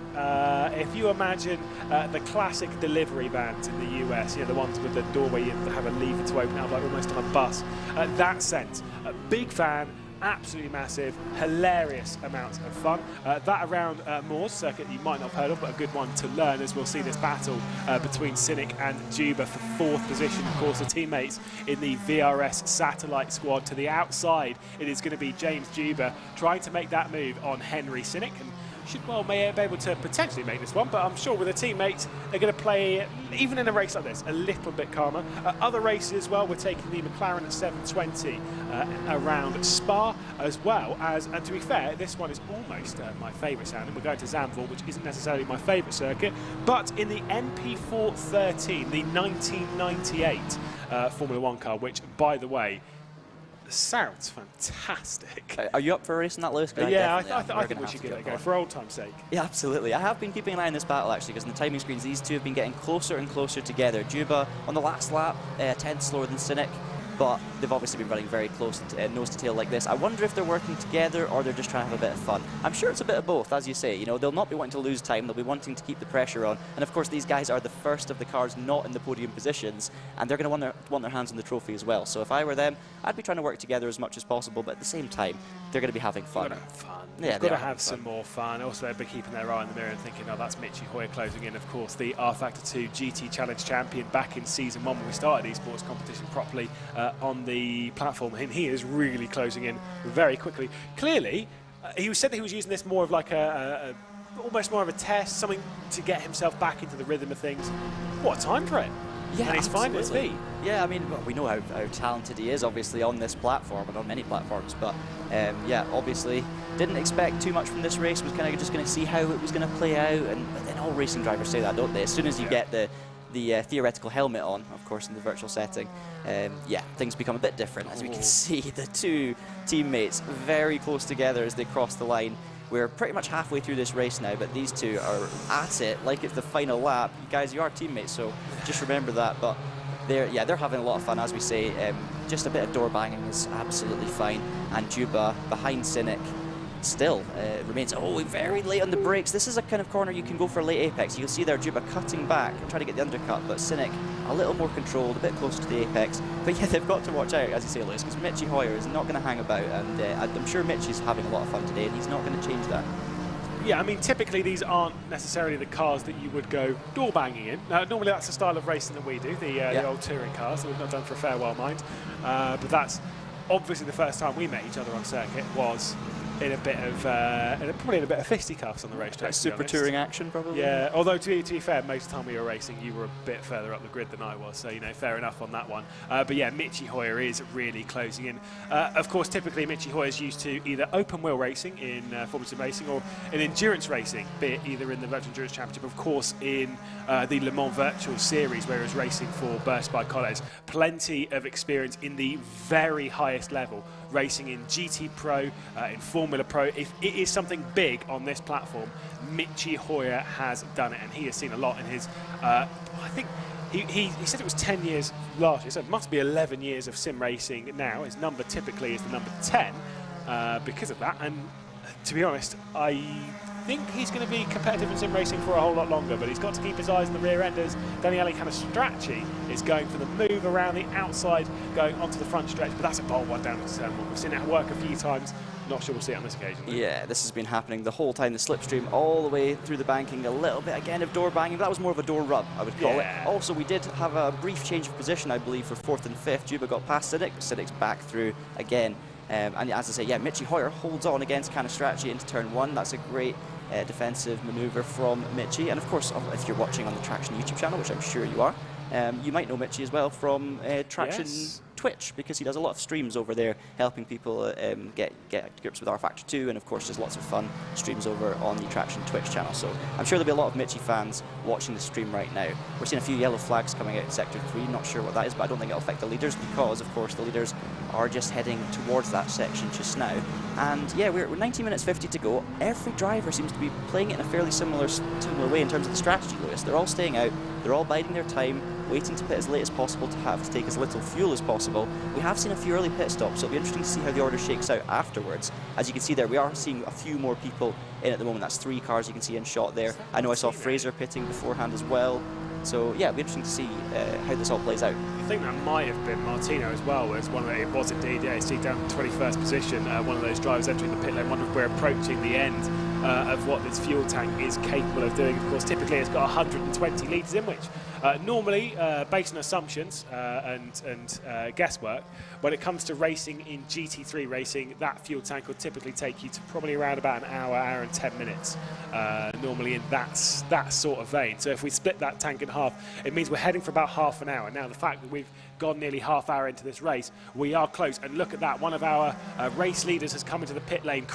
If you imagine the classic delivery vans in the US, you know, the ones with the doorway you have a lever to open up, like almost on a bus. That sense, a big van, absolutely massive, hilarious amounts of fun. That around Moors circuit you might not have heard of, but a good one to learn, as we'll see this battle between Sinnock and Juba for 4th position. Of course, the teammates in the VRS satellite squad. To the outside, it is going to be James Juba trying to make that move on Henry Sinnock. And should well be able to potentially make this one, but I'm sure with a teammate, they're going to play, even in a race like this, a little bit calmer. Other races as well, we're taking the McLaren at 720 around Spa, as well as, and to be fair, this one is almost my favourite sound, and we're going to Zandvoort, which isn't necessarily my favourite circuit, but in the MP4 13, the 1998 Formula 1 car, which, by the way, sounds fantastic. Are you up for a race in that, Lewis? Yeah, I think we should give it a go for old time's sake. Yeah, absolutely. I have been keeping an eye on this battle, actually, because in the timing screens, these two have been getting closer and closer together. Juba on the last lap, 10th slower than Cynic, but they've obviously been running very close nose to tail like this. I wonder if they're working together or they're just trying to have a bit of fun. I'm sure it's a bit of both, as you say. You know, they'll not be wanting to lose time, they'll be wanting to keep the pressure on. And of course, these guys are the first of the cars not in the podium positions, and they're going to want their hands on the trophy as well. So if I were them, I'd be trying to work together as much as possible, but at the same time, they're going to be having fun. Have fun. Yeah, they've got to have some more fun. Also, they'll be keeping their eye in the mirror and thinking, oh, that's Mitchie Hoyer closing in. Of course, the rFactor 2 GT Challenge champion back in Season 1 when we started esports competition properly on the platform, and he is really closing in very quickly. Clearly, he said that he was using this more of like almost more of a test, something to get himself back into the rhythm of things. What a time for it! Yeah, and he's finding his feet. Yeah, I mean, well, we know how talented he is, obviously, on this platform and on many platforms, but yeah, obviously didn't expect too much from this race, was kind of just going to see how it was going to play out, but then all racing drivers say that, don't they? As soon as you get the theoretical helmet on, of course, in the virtual setting, yeah, things become a bit different. As we can see, the two teammates very close together as they cross the line. We're pretty much halfway through this race now, but these two are at it like it's the final lap. You guys, you are teammates, so just remember that. But they're having a lot of fun, as we say. Just a bit of door banging is absolutely fine. And Juba behind Cynic still remains very late on the brakes. This is a kind of corner you can go for a late apex. You'll see there Juba cutting back and trying to get the undercut, but Cynic a little more controlled, a bit closer to the apex. But yeah, they've got to watch out, as you say, Lewis, because Mitchie Hoyer is not going to hang about, and I'm sure Mitchie's having a lot of fun today, and he's not going to change that. Yeah, I mean, typically these aren't necessarily the cars that you would go door banging in. Normally that's the style of racing that we do, the old touring cars that we've not done for a fair while, mind. But that's obviously the first time we met each other on circuit was in a bit of probably in a bit of fisticuffs on the racetrack. Super touring action, probably. Yeah, although to be fair, most of the time we were racing, you were a bit further up the grid than I was, so you know, fair enough on that one. But yeah, Mitchie Hoyer is really closing in. Of course, typically Mitchie Hoyer is used to either open wheel racing in Formula 2 racing or in endurance racing, be it either in the Virtual Endurance Championship, of course, in the Le Mans Virtual Series, where he was racing for Burst by Colles. Plenty of experience in the very highest level, racing in GT Pro, in Formula Pro. If it is something big on this platform, Mitchie Hoyer has done it, and he has seen a lot in his, I think he said it was 10 years last year, so it must be 11 years of sim racing now. His number typically is the number 10 because of that, and to be honest, I think he's going to be competitive in sim racing for a whole lot longer, but he's got to keep his eyes in the rear end as Daniele Canestracci is going for the move around the outside, going onto the front stretch, but that's a bold one down into turn one. We've seen it work a few times. Not sure we'll see it on this occasion. Yeah, this has been happening the whole time. The slipstream all the way through the banking, a little bit again of door banging, but that was more of a door rub, I would call it. Also, we did have a brief change of position, I believe, for 4th and 5th. Juba got past Cynic, but Cynic's back through again. And as I say, yeah, Mitchie Hoyer holds on against Canestracci into turn 1. That's a great defensive manoeuvre from Mitchie. And of course, if you're watching on the Traxion YouTube channel, which I'm sure you are, you might know Mitchie as well from Traxion Twitch, because he does a lot of streams over there helping people get grips with rFactor 2, and of course there's lots of fun streams over on the Traxion Twitch channel. So I'm sure there'll be a lot of Mitchie fans watching the stream right now. We're seeing a few yellow flags coming out in Sector 3, not sure what that is, but I don't think it'll affect the leaders, because of course the leaders are just heading towards that section just now. And yeah, we're 19 minutes 50 to go. Every driver seems to be playing it in a fairly similar way in terms of the strategy, Lewis. They're all staying out, they're all biding their time, waiting to pit as late as possible to take as little fuel as possible. We have seen a few early pit stops, so it'll be interesting to see how the order shakes out afterwards. As you can see there, we are seeing a few more people in at the moment. That's 3 cars you can see in shot there. I know I saw Fraser pitting beforehand as well. So yeah, it'll be interesting to see how this all plays out. I think that might have been Martino as well, as one of it was indeed, yeah, see down 21st position, one of those drivers entering the pit lane. Wonder if we're approaching the end of what this fuel tank is capable of doing. Of course, typically it's got 120 litres in, which Normally, based on assumptions and guesswork, when it comes to racing in GT3 racing, that fuel tank will typically take you to probably around about an hour and 10 minutes, normally in that sort of vein. So if we split that tank in half, it means we're heading for about half an hour. Now, the fact that we've gone nearly half hour into this race, we are close. And look at that, one of our race leaders has come into the pit lane,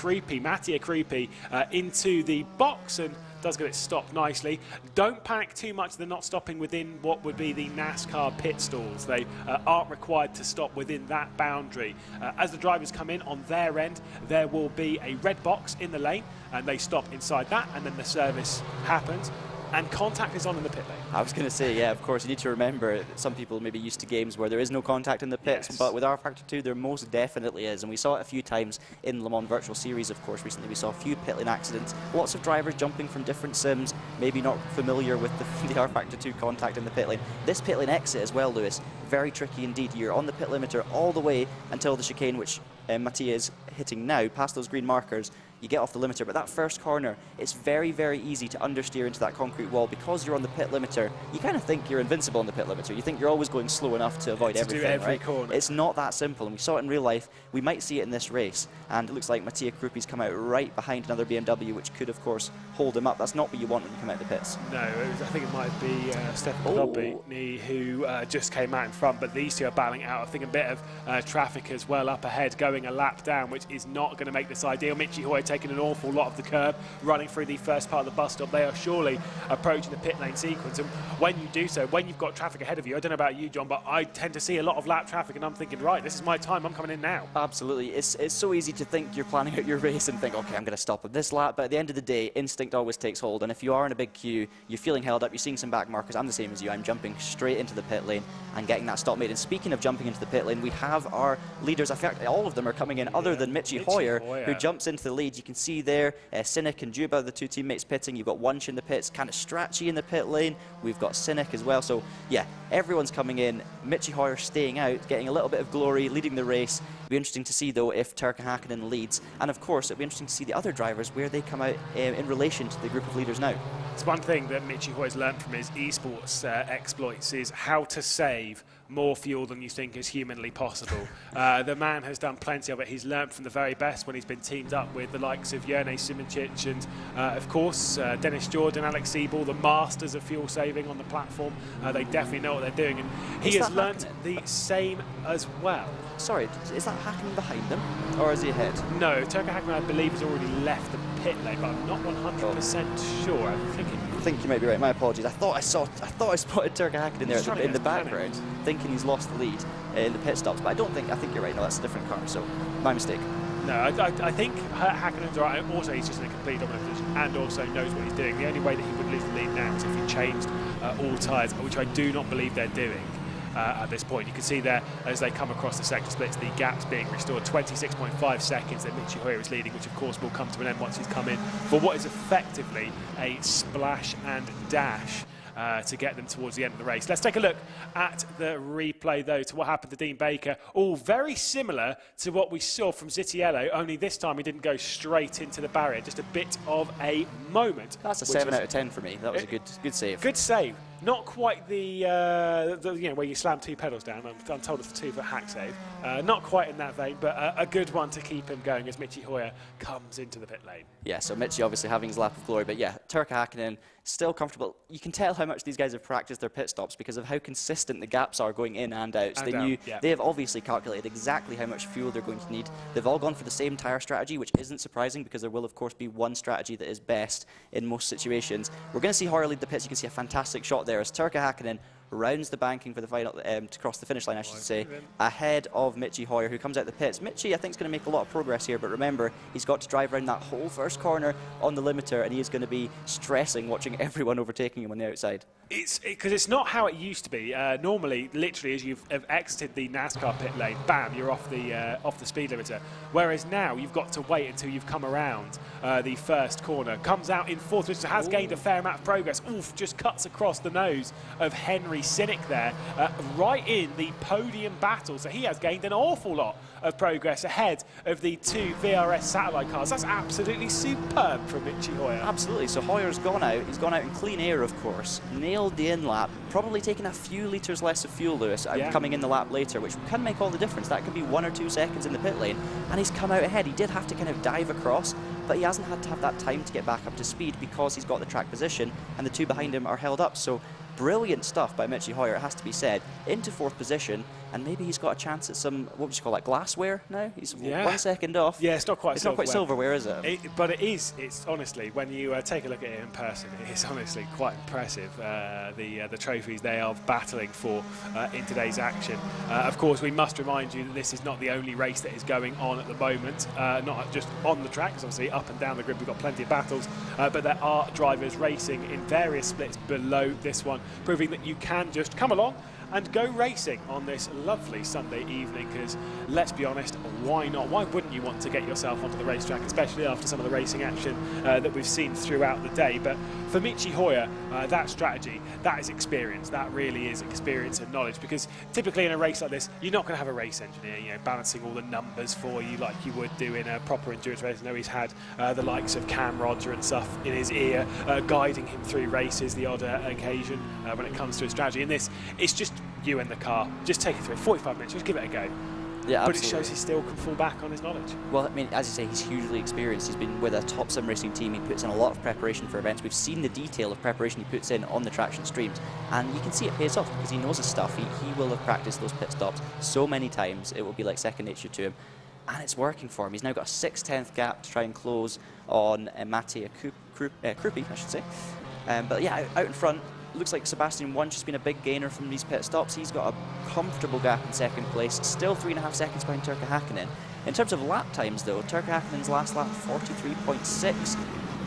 Mattia Creepy, into the box and does get it stopped nicely. Don't panic too much, they're not stopping within what would be the NASCAR pit stalls. They aren't required to stop within that boundary. As the drivers come in on their end, there will be a red box in the lane and they stop inside that, and then the service happens. And contact is on in the pit lane. I was going to say, yeah, of course, you need to remember that some people may be used to games where there is no contact in the pits, yes. But with rFactor 2, there most definitely is. And we saw it a few times in Le Mans Virtual Series, of course. Recently, we saw a few pit lane accidents. Lots of drivers jumping from different sims, maybe not familiar with the rFactor 2 contact in the pit lane. This pit lane exit as well, Lewis, very tricky indeed. You're on the pit limiter all the way until the chicane, which Mattia is hitting now, past those green markers. You get off the limiter, but that first corner, it's very, very easy to understeer into that concrete wall. Because you're on the pit limiter, you kind of think you're invincible on the pit limiter. You think you're always going slow enough to avoid everything, do every right? corner. It's not that simple, and we saw it in real life. We might see it in this race, and it looks like Mattia Krupi's come out right behind another BMW, which could, of course, hold him up. That's not what you want when you come out of the pits. No, I think it might be Stefan Podolny who just came out in front, but these two are battling out. I think a bit of traffic as well up ahead, going a lap down, which is not going to make this ideal. Michi Hoy taking an awful lot of the curb, running through the first part of the bus stop. They are surely approaching the pit lane sequence, and when you do so, when you've got traffic ahead of you, I don't know about you, John, but I tend to see a lot of lap traffic and I'm thinking, right, this is my time, I'm coming in now. Absolutely. It's so easy to think you're planning out your race and think, okay, I'm going to stop at this lap, but at the end of the day, instinct always takes hold, and if you are in a big queue, you're feeling held up, you're seeing some back markers. I'm the same as you. I'm jumping straight into the pit lane and getting that stop made. And speaking of jumping into the pit lane, we have our leaders. In fact, all of them are coming in, other than Michi Hoyer, who jumps into the lead. You can see there, Cynic and Juba, the two teammates pitting. You've got Wunsch in the pits, kind of Strachey in the pit lane. We've got Cynic as well. So yeah, everyone's coming in. Michi Hoyer staying out, getting a little bit of glory, leading the race. It'll be interesting to see though if Turkka Hakkinen leads, and of course it'll be interesting to see the other drivers where they come out in relation to the group of leaders now. It's one thing that Michi Hoy's learned from his esports exploits is how to save more fuel than you think is humanly possible. The man has done plenty of it. He's learned from the very best when he's been teamed up with the likes of Jerne Simoncic and, of course, Dennis Jordan, Alex Siebel, the masters of fuel saving on the platform. They definitely know what they're doing, and he has learned the same as well. Sorry, is that Hakkinen behind them, or is he ahead? No, Turkka Hakkinen, I believe, has already left the pit lane, but I'm not 100% sure. I think you might be right. My apologies. I thought I spotted Turkka Hakkinen there in the background, thinking he's lost the lead in the pit stops. But I think you're right. No, that's a different car. So my mistake. No, I think Hakkinen's right. Also, he's just in a complete dominant position and also knows what he's doing. The only way that he would lose the lead now is if he changed all tyres, which I do not believe they're doing. At this point, you can see there as they come across the sector splits, the gaps being restored. 26.5 seconds that Michi Hoyer is leading, which of course will come to an end once he's come in for what is effectively a splash and dash to get them towards the end of the race. Let's take a look at the replay, though, to what happened to Dean Baker. All very similar to what we saw from Zitiello, only this time he didn't go straight into the barrier. Just a bit of a moment. That's a 7 out of 10 for me. That was a good save. Good save. Not quite the you know, where you slam two pedals down. I'm told it's a 2-foot hack save. Not quite in that vein, but a good one to keep him going as Michi Hoyer comes into the pit lane. Yeah, so Michi obviously having his lap of glory, but yeah, Turkka Hakkinen still comfortable. You can tell how much these guys have practiced their pit stops because of how consistent the gaps are going in and out. So they have obviously calculated exactly how much fuel they're going to need. They've all gone for the same tyre strategy, which isn't surprising because there will of course be one strategy that is best in most situations. We're going to see Hoyer lead the pits. You can see a fantastic shot there as Turkka Hakkinen rounds the banking for the final to cross the finish line, I should say, ahead of Michi Hoyer, who comes out the pits. Michi, I think, is going to make a lot of progress here, but remember, he's got to drive around that whole first corner on the limiter, and he is going to be stressing watching everyone overtaking him on the outside. Because it's not how it used to be. Normally, literally, as you've exited the NASCAR pit lane, bam, you're off the speed limiter. Whereas now, you've got to wait until you've come around the first corner. Comes out in fourth position, has gained a fair amount of progress. Oof, just cuts across the nose of Henry Cynic there, right in the podium battle. So he has gained an awful lot of progress ahead of the two VRS satellite cars. That's absolutely superb from Michi Hoyer. Absolutely. So Hoyer's gone out. He's gone out in clean air, of course. Nailed nailed the in-lap, probably taking a few litres less of fuel, Lewis, coming in the lap later, which can make all the difference. That could be 1 or 2 seconds in the pit lane, and he's come out ahead. He did have to kind of dive across, but he hasn't had to have that time to get back up to speed because he's got the track position, and the two behind him are held up. So brilliant stuff by Michi Hoyer, it has to be said. Into 4th position, and maybe he's got a chance at some, what would you call that, glassware now? He's 1 second off. Yeah, it's not quite silverware. It's not quite silverware, is it? But it is, it's honestly, when you take a look at it in person, it is honestly quite impressive, the trophies they are battling for in today's action. Of course, we must remind you that this is not the only race that is going on at the moment, not just on the track, because obviously up and down the grid we've got plenty of battles, but there are drivers racing in various splits below this one, proving that you can just come along and go racing on this lovely Sunday evening, because let's be honest, why not? Why wouldn't you want to get yourself onto the racetrack, especially after some of the racing action that we've seen throughout the day? But for Michi Hoyer, that strategy, that is experience. That really is experience and knowledge, because typically in a race like this, you're not going to have a race engineer, you know, balancing all the numbers for you like you would do in a proper endurance race. I know he's had the likes of Cam Roger and stuff in his ear, guiding him through races the odd occasion when it comes to his strategy. In this, it's just you in the car, just take it through 45 minutes, just give it a go. Yeah, but absolutely. it shows he still can fall back on his knowledge. Well, I mean, as you say, he's hugely experienced. He's been with a top sim racing team. He puts in a lot of preparation for events. We've seen the detail of preparation he puts in on the Traxion streams, and you can see it pays off because he knows his stuff. He will have practiced those pit stops so many times, it will be like second nature to him. And it's working for him. He's now got a 6/10 gap to try and close on Mattia Krupi, I should say. But yeah, out in front, looks like Sebastian Wunsch has been a big gainer from these pit stops. He's got a comfortable gap in 2nd place, still 3.5 seconds behind Turkka Häkkinen. In terms of lap times though, Turkka Häkkinen's last lap 43.6.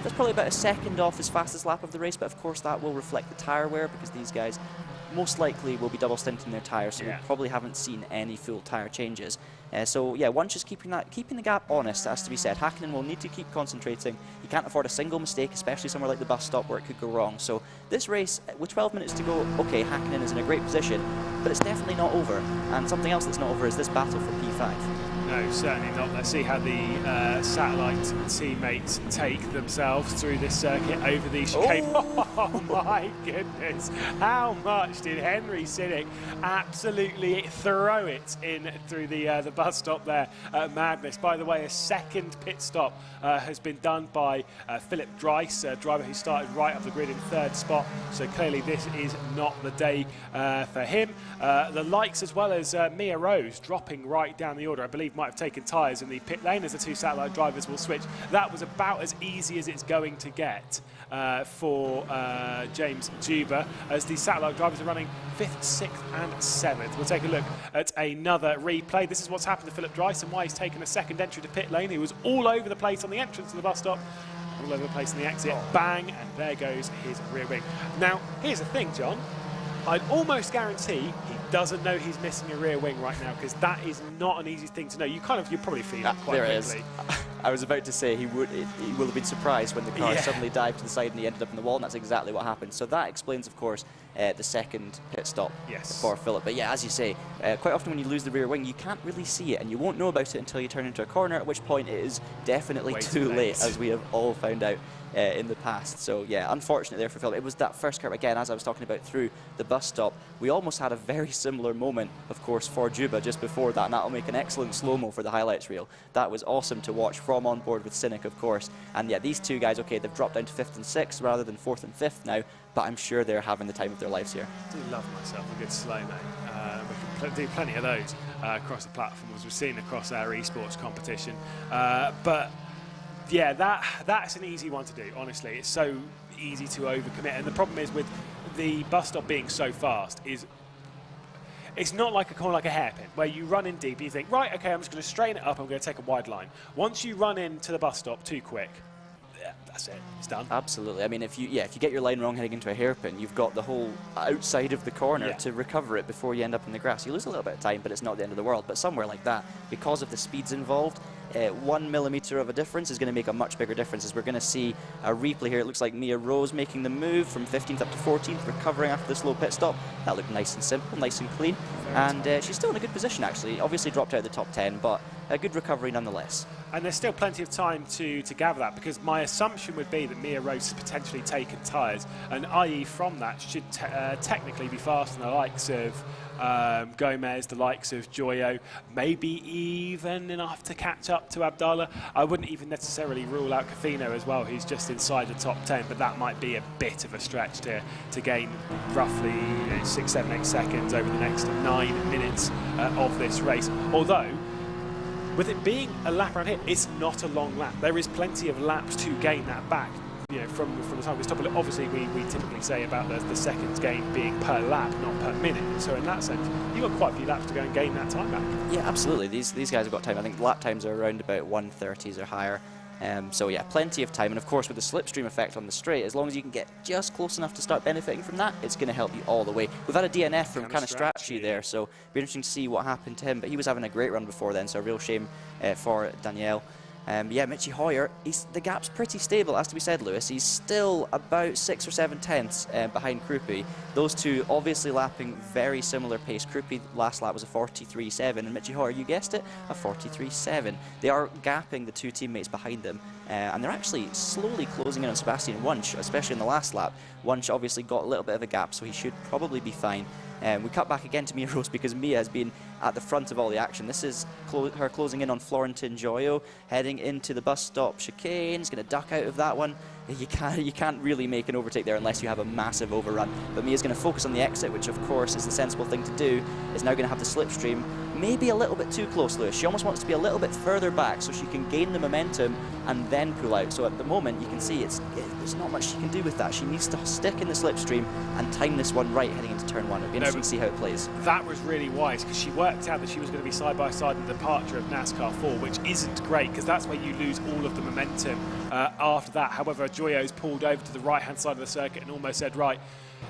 That's probably about a second off his fastest lap of the race, but of course that will reflect the tyre wear, because these guys most likely will be double stinting their tyres, so we probably haven't seen any full tyre changes. So yeah, Wunsch is keeping the gap honest, has to be said. Häkkinen will need to keep concentrating. He can't afford a single mistake, especially somewhere like the bus stop where it could go wrong. So this race, with 12 minutes to go, okay, Häkkinen is in a great position, but it's definitely not over. And something else that's not over is this battle for P5. No, certainly not. Let's see how the satellite teammates take themselves through this circuit over these chicanes. Oh my goodness! How much did Henry Sinnick absolutely throw it in through the bus stop there at Madness? By the way, a second pit stop has been done by Philip Dreiss, a driver who started right up the grid in 3rd spot. So clearly this is not the day for him. The likes as well as Mia Rose dropping right down the order. I believe might have taken tyres in the pit lane as the two satellite drivers will switch. That was about as easy as it's going to get for James Juba, as the satellite drivers are running 5th, 6th and 7th. We'll take a look at another replay. This is what's happened to Philip Dreiss and why he's taken a second entry to pit lane. He was all over the place on the entrance to the bus stop, all over the place on the exit. Bang, and there goes his rear wing. Now, here's the thing, John. I'd almost guarantee he doesn't know he's missing a rear wing right now, because that is not an easy thing to know. You probably feel it quite quickly. I was about to say he will have been surprised when the car suddenly dived to the side and he ended up in the wall, and that's exactly what happened. So that explains, of course, the second pit stop for Philip. But yeah, as you say, quite often when you lose the rear wing, you can't really see it, and you won't know about it until you turn into a corner, at which point it is definitely too late, as we have all found out in the past. So yeah, unfortunate there for Philip. It was that first curve, again, as I was talking about through the bus stop, we almost had a very similar moment, of course, for Juba just before that, and that'll make an excellent slow-mo for the highlights reel. That was awesome to watch from on board with Sinnick, of course. And yeah, these two guys, okay, they've dropped down to 5th and 6th rather than 4th and 5th now, but I'm sure they're having the time of their lives here. I do love myself a good slow-mo. We can do plenty of those across the platform, as we've seen across our esports competition. But yeah, that's an easy one to do, honestly. It's so easy to overcommit. And the problem is with the bus stop being so fast is it's not like a corner like a hairpin, where you run in deep and you think, right, okay, I'm just going to straighten it up, I'm going to take a wide line. Once you run into the bus stop too quick, that's it, it's done. Absolutely. I mean, if you get your line wrong heading into a hairpin, you've got the whole outside of the corner to recover it before you end up in the grass. You lose a little bit of time, but it's not the end of the world. But somewhere like that, because of the speeds involved, 1 millimetre of a difference is going to make a much bigger difference, as we're going to see a replay here. It looks like Mia Rose making the move from 15th up to 14th, recovering after the slow pit stop. That looked nice and simple, nice and clean. And she's still in a good position, actually. Obviously dropped out of the top 10, but a good recovery nonetheless. And there's still plenty of time to gather that, because my assumption would be that Mia Rose has potentially taken tyres, and i.e. from that should technically be faster than the likes of Gomez, the likes of Joyo, maybe even enough to catch up to Abdallah. I wouldn't even necessarily rule out Cofino as well, who's just inside the top 10, but that might be a bit of a stretch to gain roughly 6, 7, 8 seconds over the next 9 minutes of this race. Although, with it being a lap around here, it's not a long lap. There is plenty of laps to gain that back. You know, from the time we stop. Obviously, we typically say about the seconds gained being per lap, not per minute. So in that sense, you've got quite a few laps to go and gain that time back. Yeah, absolutely. These guys have got time. I think lap times are around about 1:30s or higher. So yeah, plenty of time. And of course, with the slipstream effect on the straight, as long as you can get just close enough to start benefiting from that, it's going to help you all the way. We've had a DNF from kind of Strachi there, so it'll be interesting to see what happened to him. But he was having a great run before then, so a real shame for Danielle. Yeah, Mitchy Hoyer, the gap's pretty stable, has to be said, Lewis. He's still about 6 or 7 tenths behind Krupi. Those two obviously lapping very similar pace. Krupi last lap was a 43.7, and Mitchy Hoyer, you guessed it, a 43.7. They are gapping the two teammates behind them, and they're actually slowly closing in on Sebastian Wunsch, especially in the last lap. Wunsch obviously got a little bit of a gap, so he should probably be fine. We cut back again to Mia Rose because Mia has been at the front of all the action. This is her closing in on Florentin Joyo, heading into the bus stop chicane. He's going to duck out of that one. You can't really make an overtake there unless you have a massive overrun. But Mia's going to focus on the exit, which of course is the sensible thing to do. Is now going to have the slipstream maybe a little bit too close, Lewis. She almost wants to be a little bit further back so she can gain the momentum and then pull out. So at the moment, you can see there's not much she can do with that. She needs to stick in the slipstream and time this one right heading into turn 1. It'll be interesting to see how it plays. That was really wise, because she worked out that she was going to be side by side in the departure of NASCAR 4, which isn't great, because that's where you lose all of the momentum after that. However, Joyo's pulled over to the right-hand side of the circuit and almost said, right,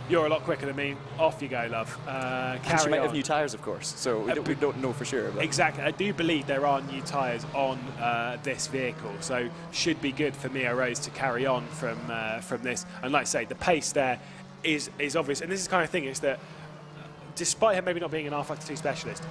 you're a lot quicker than me, off you go, love. And she might have new tyres, of course, so we don't know for sure. But. Exactly. I do believe there are new tyres on this vehicle, so should be good for Mia Rose to carry on from this. And like I say, the pace there is obvious. And this is the kind of thing, is that despite her maybe not being an rFactor 2 specialist,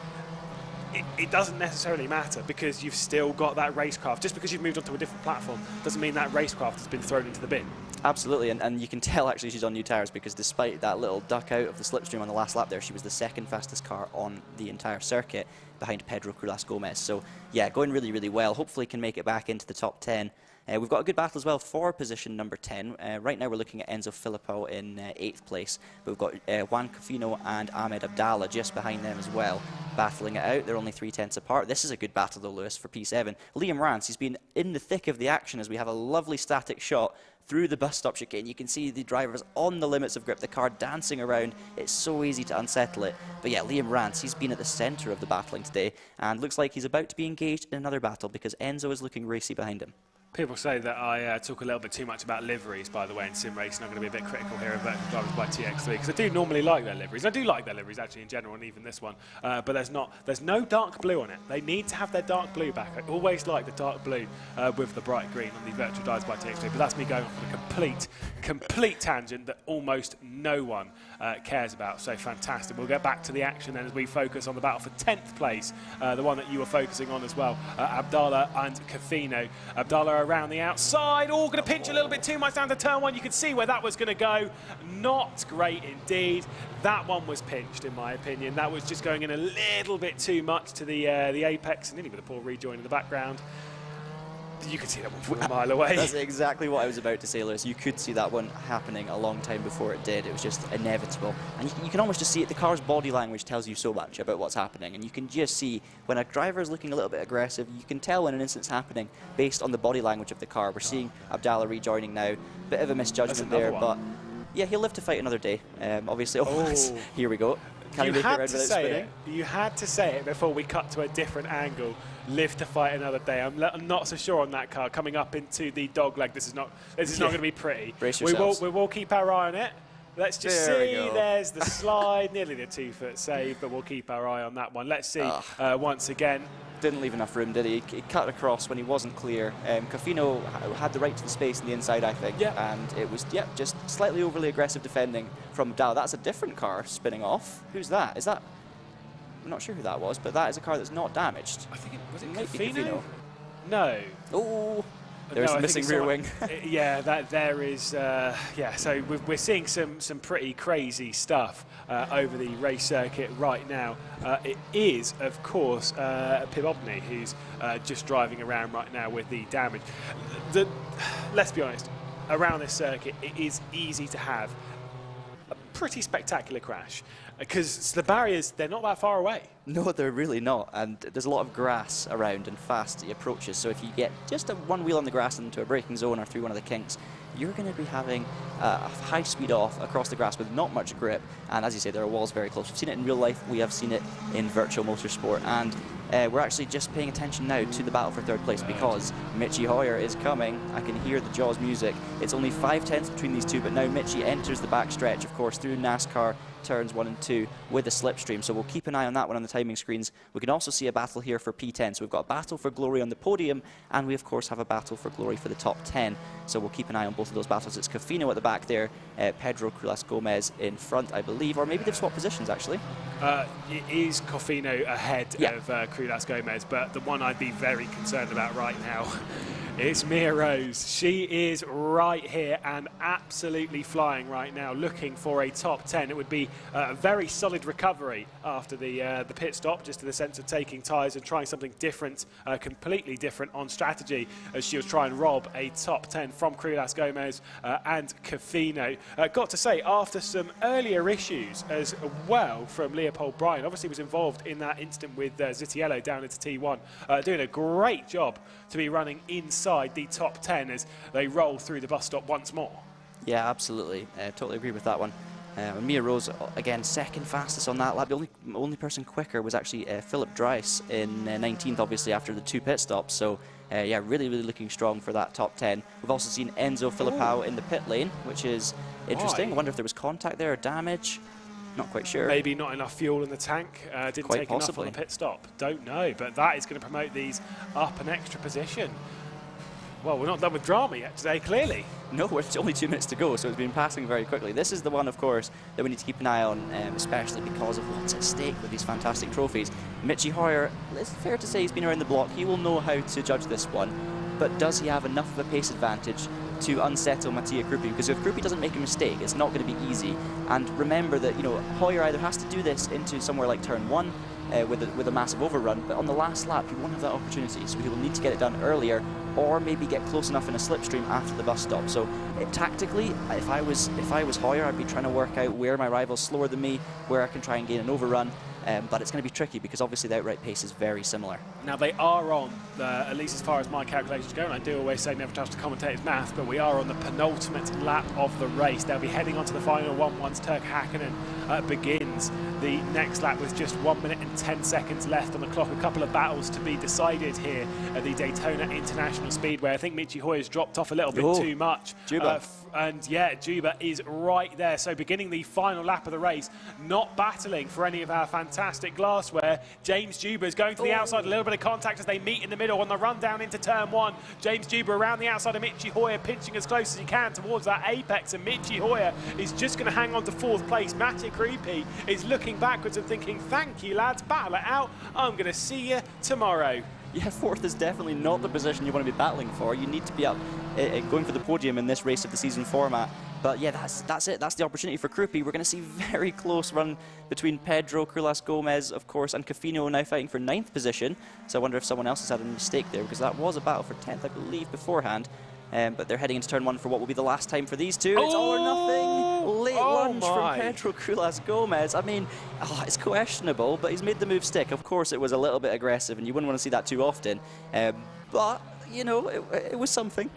it doesn't necessarily matter, because you've still got that racecraft. Just because you've moved onto a different platform doesn't mean that racecraft has been thrown into the bin. Absolutely, and you can tell actually she's on new tyres, because despite that little duck out of the slipstream on the last lap there, she was the second fastest car on the entire circuit behind Pedro Culas Gomez. So yeah, going really, really well. Hopefully can make it back into the top 10. We've got a good battle as well for position number 10. Right now we're looking at Enzo Filippo in 8th place. But we've got Juan Cofino and Ahmed Abdallah just behind them as well, battling it out. They're only 3 tenths apart. This is a good battle though, Lewis, for P7. Liam Rance, he's been in the thick of the action as we have a lovely static shot through the bus stop chicane. You can see the drivers on the limits of grip, the car dancing around. It's so easy to unsettle it. But yeah, Liam Rance, he's been at the centre of the battling today, and looks like he's about to be engaged in another battle, because Enzo is looking racy behind him. People say that I talk a little bit too much about liveries, by the way, in sim racing. I'm going to be a bit critical here of Vertical Drivers by TX3, because I do normally like their liveries. I do like their liveries, actually, in general, and even this one. But there's no dark blue on it. They need to have their dark blue back. I always like the dark blue with the bright green on the Virtual Drivers by TX3. But that's me going off on a complete tangent that almost no one cares about. So fantastic. We'll get back to the action then as we focus on the battle for 10th place, the one that you were focusing on as well. Abdallah and Cofino. Abdallah around the outside. Oh, going to pinch a little bit too much down to turn 1. You can see where that was going to go. Not great indeed. That one was pinched, in my opinion. That was just going in a little bit too much to the apex, and nearly with a poor rejoin in the background. You could see that one from a mile away. That's exactly what I was about to say, Lewis. You could see that one happening a long time before it did. It was just inevitable. And you can almost just see it. The car's body language tells you so much about what's happening. And you can just see when a driver is looking a little bit aggressive, you can tell when an incident's happening based on the body language of the car. We're seeing Abdallah rejoining now. Bit of a misjudgment there, but yeah, he'll live to fight another day. Obviously, here we go. Can he make it around without spinning? You had to say it before we cut to a different angle. Live to fight another day. I'm not so sure on that car coming up into the dog leg. This is not going to be pretty. Brace yourselves. We will keep our eye on it. Let's just see. There's the slide, nearly the 2-foot save, but we'll keep our eye on that one. Let's see once again. Didn't leave enough room, did he? He cut across when he wasn't clear. Cofino had the right to the space in the inside, I think. Yeah. And it was, just slightly overly aggressive defending from Abdallah. That's a different car spinning off. Who's that? Is that I'm not sure who that was, but that is a car that's not damaged. I think was it might be Cofino? No. Oh, there's the missing rear wing. Yeah, there is. Yeah, so we're seeing some pretty crazy stuff over the race circuit right now. It is, of course, Pibobny who's just driving around right now with the damage. Let's be honest, around this circuit, it is easy to have a pretty spectacular crash because the barriers, they're not that far away. No, they're really not, and there's a lot of grass around and fast approaches, so if you get just one wheel on the grass into a braking zone or through one of the kinks, you're going to be having a high speed off across the grass with not much grip, and as you say, there are walls very close. We've seen it in real life, we have seen it in virtual motorsport, and we're actually just paying attention now to the battle for third place because Michi Hoyer is coming. I can hear the Jaws music. It's only 5/10 between these two, but now Michi enters the backstretch, of course, through NASCAR turns 1 and 2 with a slipstream, so we'll keep an eye on that one on the timing screens. We can also see a battle here for P10, so we've got a battle for glory on the podium, and we of course have a battle for glory for the top 10, so we'll keep an eye on both of those battles. It's Cofino at the back there, Pedro Crulas Gomez in front, I believe, or maybe they've swapped positions actually. It is Cofino ahead of Crulas Gomez, but the one I'd be very concerned about right now is Mia Rose. She is right here and absolutely flying right now, looking for a top 10. It would be a very solid recovery after the pit stop, just in the sense of taking tyres and trying something different, completely different on strategy, as she'll try and rob a top 10 from Crulas Gomez and Cofino. Got to say, after some earlier issues as well from Leopold Bryan, obviously was involved in that incident with Zitiello down into T1, doing a great job to be running inside the top 10 as they roll through the bus stop once more. Yeah, absolutely. Totally agree with that one. Mia Rose, again, second fastest on that lap. The only person quicker was actually Philip Dries in 19th, obviously, after the 2 pit stops. So, yeah, really looking strong for that top 10. We've also seen Enzo Filipao in the pit lane, which is interesting. I wonder if there was contact there or damage. Not quite sure. Maybe not enough fuel in the tank. Didn't Quite take possibly. enough on the pit stop. Don't know, but that is going to promote these up an extra position. Well, we're not done with drama yet today, clearly. No, it's only 2 minutes to go, so it's been passing very quickly. This is the one, of course, that we need to keep an eye on, especially because of what's at stake with these fantastic trophies. Michi Hoyer, it's fair to say he's been around the block. He will know how to judge this one, but does he have enough of a pace advantage to unsettle Mattia Krupi? Because if Krupi doesn't make a mistake, it's not going to be easy. And remember that, you know, Hoyer either has to do this into somewhere like turn 1 with a massive overrun, but on the last lap he won't have that opportunity, so he will need to get it done earlier, or maybe get close enough in a slipstream after the bus stop. So tactically, if I was Hoyer, I'd be trying to work out where my rival's slower than me, where I can try and gain an overrun. But it's going to be tricky because obviously the outright pace is very similar. Now they are on, at least as far as my calculations go, and I do always say never trust a commentator's math, but we are on the penultimate lap of the race. They'll be heading on to the final one once Turk Hakkinen begins the next lap with just 1 minute and 10 seconds left on the clock. A couple of battles to be decided here at the Daytona International Speedway. I think Michi Hoyer's dropped off a little bit too much. And yeah, Juba is right there. So beginning the final lap of the race, not battling for any of our fantastic glassware. James Juba is going to the outside, a little bit of contact as they meet in the middle on the run down into turn 1. James Juba around the outside of Michi Hoyer, pinching as close as he can towards that apex, and Michi Hoyer is just going to hang on to 4th place. Mattia Krupi is looking backwards and thinking, thank you lads, battle it out, I'm going to see you tomorrow. Yeah, 4th is definitely not the position you want to be battling for. You need to be up going for the podium in this race of the season format. But yeah, that's it. That's the opportunity for Krupi. We're going to see very close run between Pedro Crulas Gomez, of course, and Cofino now fighting for 9th position. So I wonder if someone else has had a mistake there, because that was a battle for 10th, I believe, beforehand. But they're heading into turn 1 for what will be the last time for these two. It's all or nothing. Late lunge from Pedro Crulas Gomez. I mean, it's questionable, but he's made the move stick. Of course, it was a little bit aggressive, and you wouldn't want to see that too often. But you know, it was something.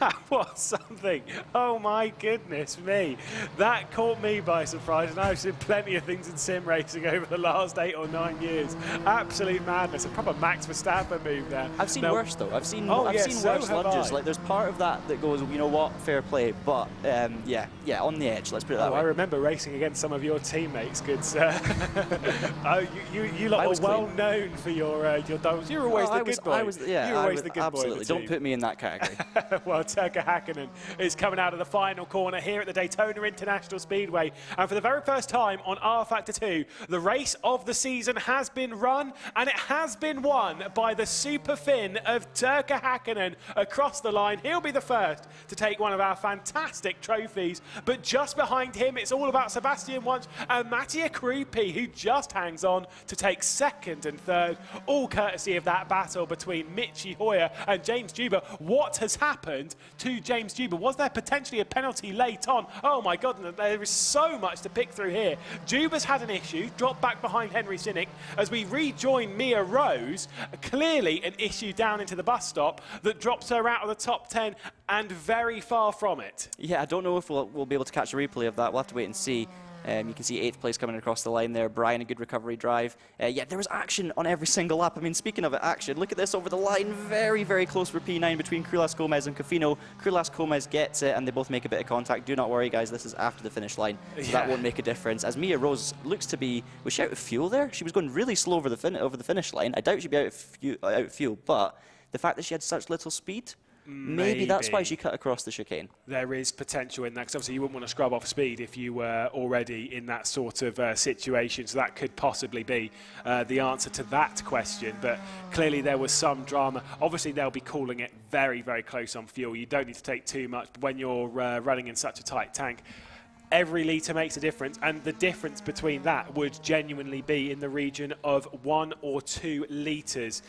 That was something. Oh my goodness me. That caught me by surprise, and I've seen plenty of things in sim racing over the last 8 or 9 years. Absolute madness. A proper Max Verstappen move there. I've seen worse though. I've seen worse lunges. Like there's part of that goes, you know what, fair play. But yeah, on the edge. Let's put it that way. I remember racing against some of your teammates, good sir. You lot were well known for your doubles. You're always the good boy. You're always the good boy. Absolutely. Don't put me in that category. Well, Turkka Häkkinen is coming out of the final corner here at the Daytona International Speedway. And for the very first time on rFactor 2, the race of the season has been run, and it has been won by the super Finn of Turkka Häkkinen across the line. He'll be the first to take one of our fantastic trophies. But just behind him, it's all about Sebastian Wunsch and Mattia Krupi, who just hangs on to take second and third, all courtesy of that battle between Michi Hoyer and James Juba. What has happened to James Juba? Was there potentially a penalty late on? Oh my goodness, there is so much to pick through here. Juba's had an issue, dropped back behind Henry Sinnick as we rejoin Mia Rose. Clearly an issue down into the bus stop that drops her out of the top 10 and very far from it. Yeah, I don't know if we'll be able to catch a replay of that. We'll have to wait and see. You can see 8th place coming across the line there. Brian, a good recovery drive. Yeah, there was action on every single lap. I mean, speaking of action, look at this over the line. Very, very close for P9 between Krulas Gomez and Cofino. Krulas Gomez gets it, and they both make a bit of contact. Do not worry, guys. This is after the finish line, so that won't make a difference. As Mia Rose looks to be... Was she out of fuel there? She was going really slow over the finish line. I doubt she'd be out of fuel, but the fact that she had such little speed... Maybe that's why she cut across the chicane. There is potential in that, because obviously you wouldn't want to scrub off speed if you were already in that sort of situation, so that could possibly be the answer to that question. But clearly there was some drama. Obviously they'll be calling it very, very close on fuel. You don't need to take too much, but when you're running in such a tight tank, every litre makes a difference, and the difference between that would genuinely be in the region of 1 or 2 litres.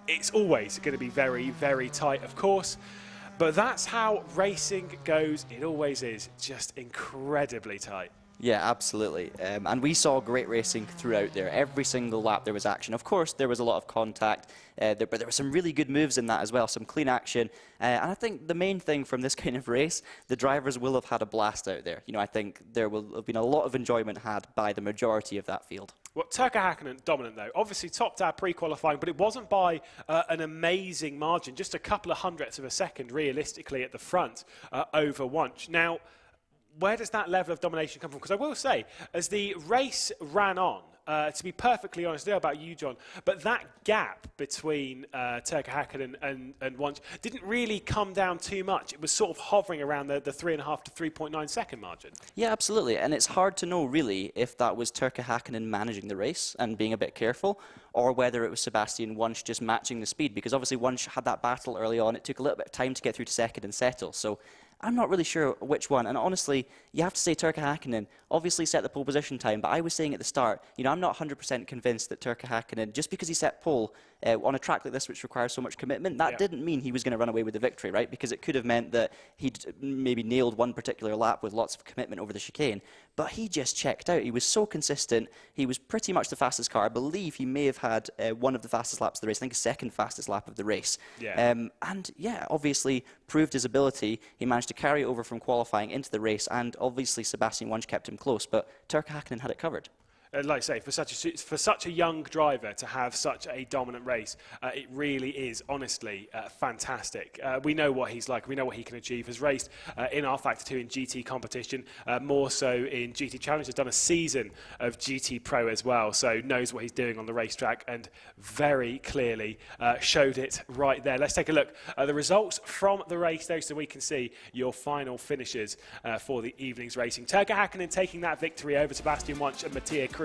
It's always going to be very, very tight, of course, but that's how racing goes. It always is, just incredibly tight. Yeah, absolutely. And we saw great racing throughout there. Every single lap there was action. Of course, there was a lot of contact, but there were some really good moves in that as well, some clean action. And I think the main thing from this kind of race, the drivers will have had a blast out there. You know, I think there will have been a lot of enjoyment had by the majority of that field. Well, Turkka Häkkinen dominant though. Obviously topped our pre-qualifying, but it wasn't by an amazing margin, just a couple of hundredths of a second realistically at the front over Wunsch. Now, where does that level of domination come from? Because I will say, as the race ran on, to be perfectly honest, I don't know about you, John, but that gap between Turkka Häkkinen and Wunsch didn't really come down too much. It was sort of hovering around the 3.5 to 3.9 second margin. Yeah, absolutely. And it's hard to know, really, if that was Turkka Häkkinen managing the race and being a bit careful, or whether it was Sebastian Wunsch just matching the speed. Because obviously Wunsch had that battle early on. It took a little bit of time to get through to second and settle. So I'm not really sure which one. And honestly, you have to say Turkka Häkkinen obviously set the pole position time. But I was saying at the start, you know, I'm not 100% convinced that Turkka Häkkinen, just because he set pole on a track like this, which requires so much commitment, that didn't mean he was going to run away with the victory, right? Because it could have meant that he'd maybe nailed one particular lap with lots of commitment over the chicane. But he just checked out. He was so consistent. He was pretty much the fastest car. I believe he may have had one of the fastest laps of the race. I think a second fastest lap of the race. Yeah. And yeah, obviously proved his ability. He managed to carry it over from qualifying into the race, and obviously Sebastian Wunsch kept him close, but Turkka Häkkinen had it covered. Like I say, for such a young driver to have such a dominant race, it really is, honestly, fantastic. We know what he's like. We know what he can achieve. Has raced in rFactor 2 in GT competition, more so in GT Challenge. Has done a season of GT Pro as well, so knows what he's doing on the racetrack and very clearly showed it right there. Let's take a look at the results from the race, though, so we can see your final finishes for the evening's racing. Turkka Häkkinen taking that victory over Sebastian Wunsch and Mattia Krupi.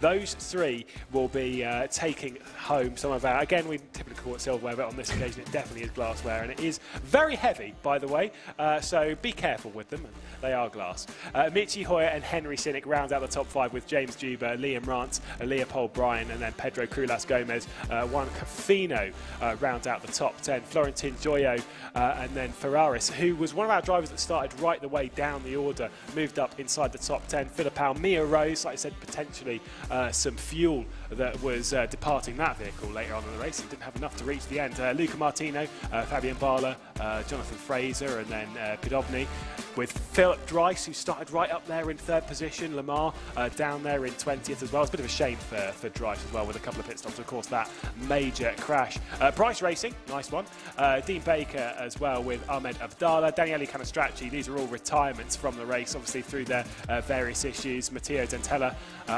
Those three will be taking home some of our, again, we typically call it silverware, but on this occasion it definitely is glassware, and it is very heavy, by the way, so be careful with them. They are glass. Michi Hoyer and Henry Sinnick round out the top 5 with James Juba, Liam Rance, Leopold Bryan, and then Pedro Krulas Gomez. Juan Cofino round out the top 10. Florentin Joyo and then Ferraris, who was one of our drivers that started right the way down the order, moved up inside the top 10. Philippau, Mia Rose, like I said, potentially some fuel that was departing that vehicle later on in the race. He didn't have enough to reach the end. Luca Martino, Fabian Bala, Jonathan Fraser, and then Pidovny, with Philip Dryce, who started right up there in 3rd position. Lamar down there in 20th as well. It's a bit of a shame for Dryce as well, with a couple of pit stops. Of course, that major crash. Price Racing, nice one. Dean Baker as well with Ahmed Abdallah. Daniele Canestracci, these are all retirements from the race, obviously through their various issues. Matteo Dentella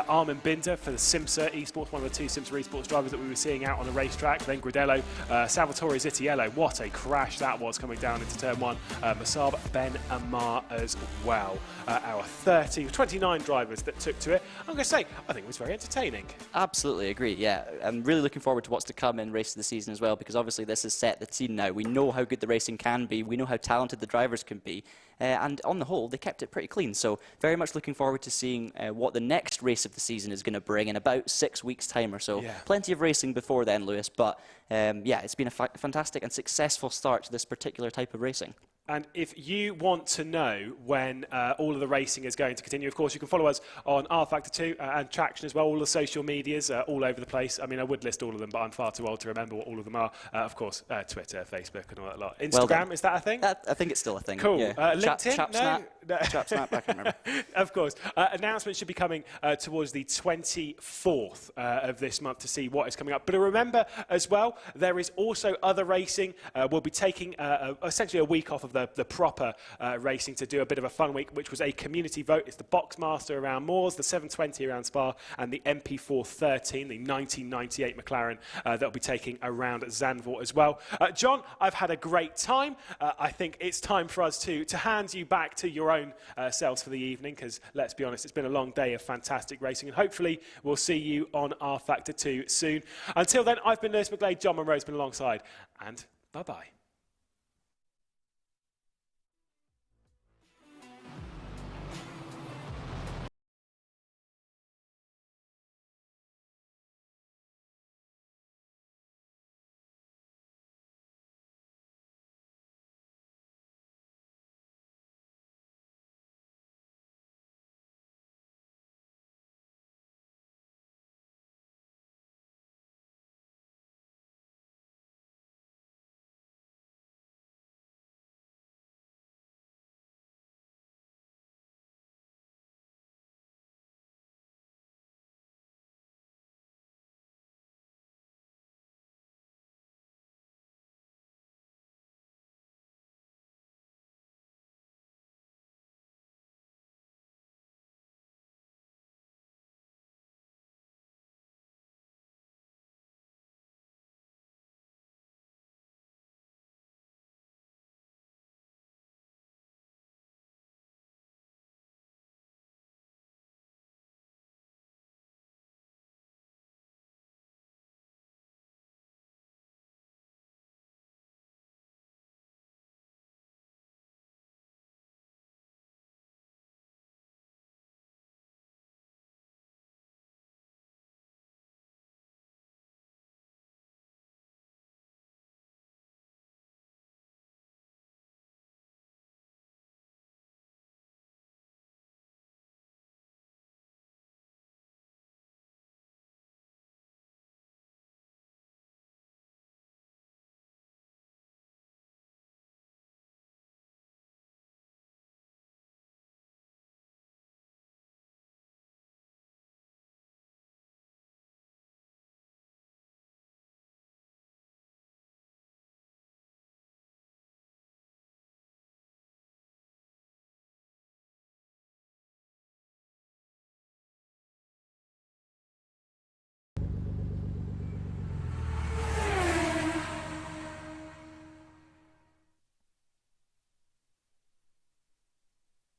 Armin Binder for the Simsa Esports, one of the two Simsa Esports drivers that we were seeing out on the racetrack. Then Gridello, Salvatore Zittiello. What a crash that was coming down into turn 1. Masab Ben Amar as well. Our 29 drivers that took to it. I'm going to say, I think it was very entertaining. Absolutely agree, yeah. I'm really looking forward to what's to come in race of the season as well, because obviously this has set the scene now. We know how good the racing can be, we know how talented the drivers can be, and on the whole, they kept it pretty clean. So very much looking forward to seeing what the next race of the season is going to bring in about 6 weeks' time or so. Yeah. Plenty of racing before then, Lewis, but yeah, it's been a fantastic and successful start to this particular type of racing. And if you want to know when all of the racing is going to continue, of course, you can follow us on rFactor 2 and Traxion as well, all the social medias all over the place. I mean, I would list all of them, but I'm far too old to remember what all of them are. Of course, Twitter, Facebook, and all that lot. Instagram, is that a thing? I think it's still a thing. Cool. Yeah. LinkedIn? Snap, I can't remember. Of course. Announcements should be coming towards the 24th of this month to see what is coming up. But remember as well, there is also other racing. We'll be taking essentially a week off of the proper racing to do a bit of a fun week, which was a community vote. It's the Boxmaster around Moors, the 720 around Spa, and the MP4 13, the 1998 McLaren that will be taking around Zandvoort as well. John, I've had a great time. I think it's time for us to hand you back to your own selves for the evening, because let's be honest, it's been a long day of fantastic racing, and hopefully we'll see you on rFactor 2 soon. Until then, I've been Lewis McGlade, John Monroe's been alongside, and bye-bye.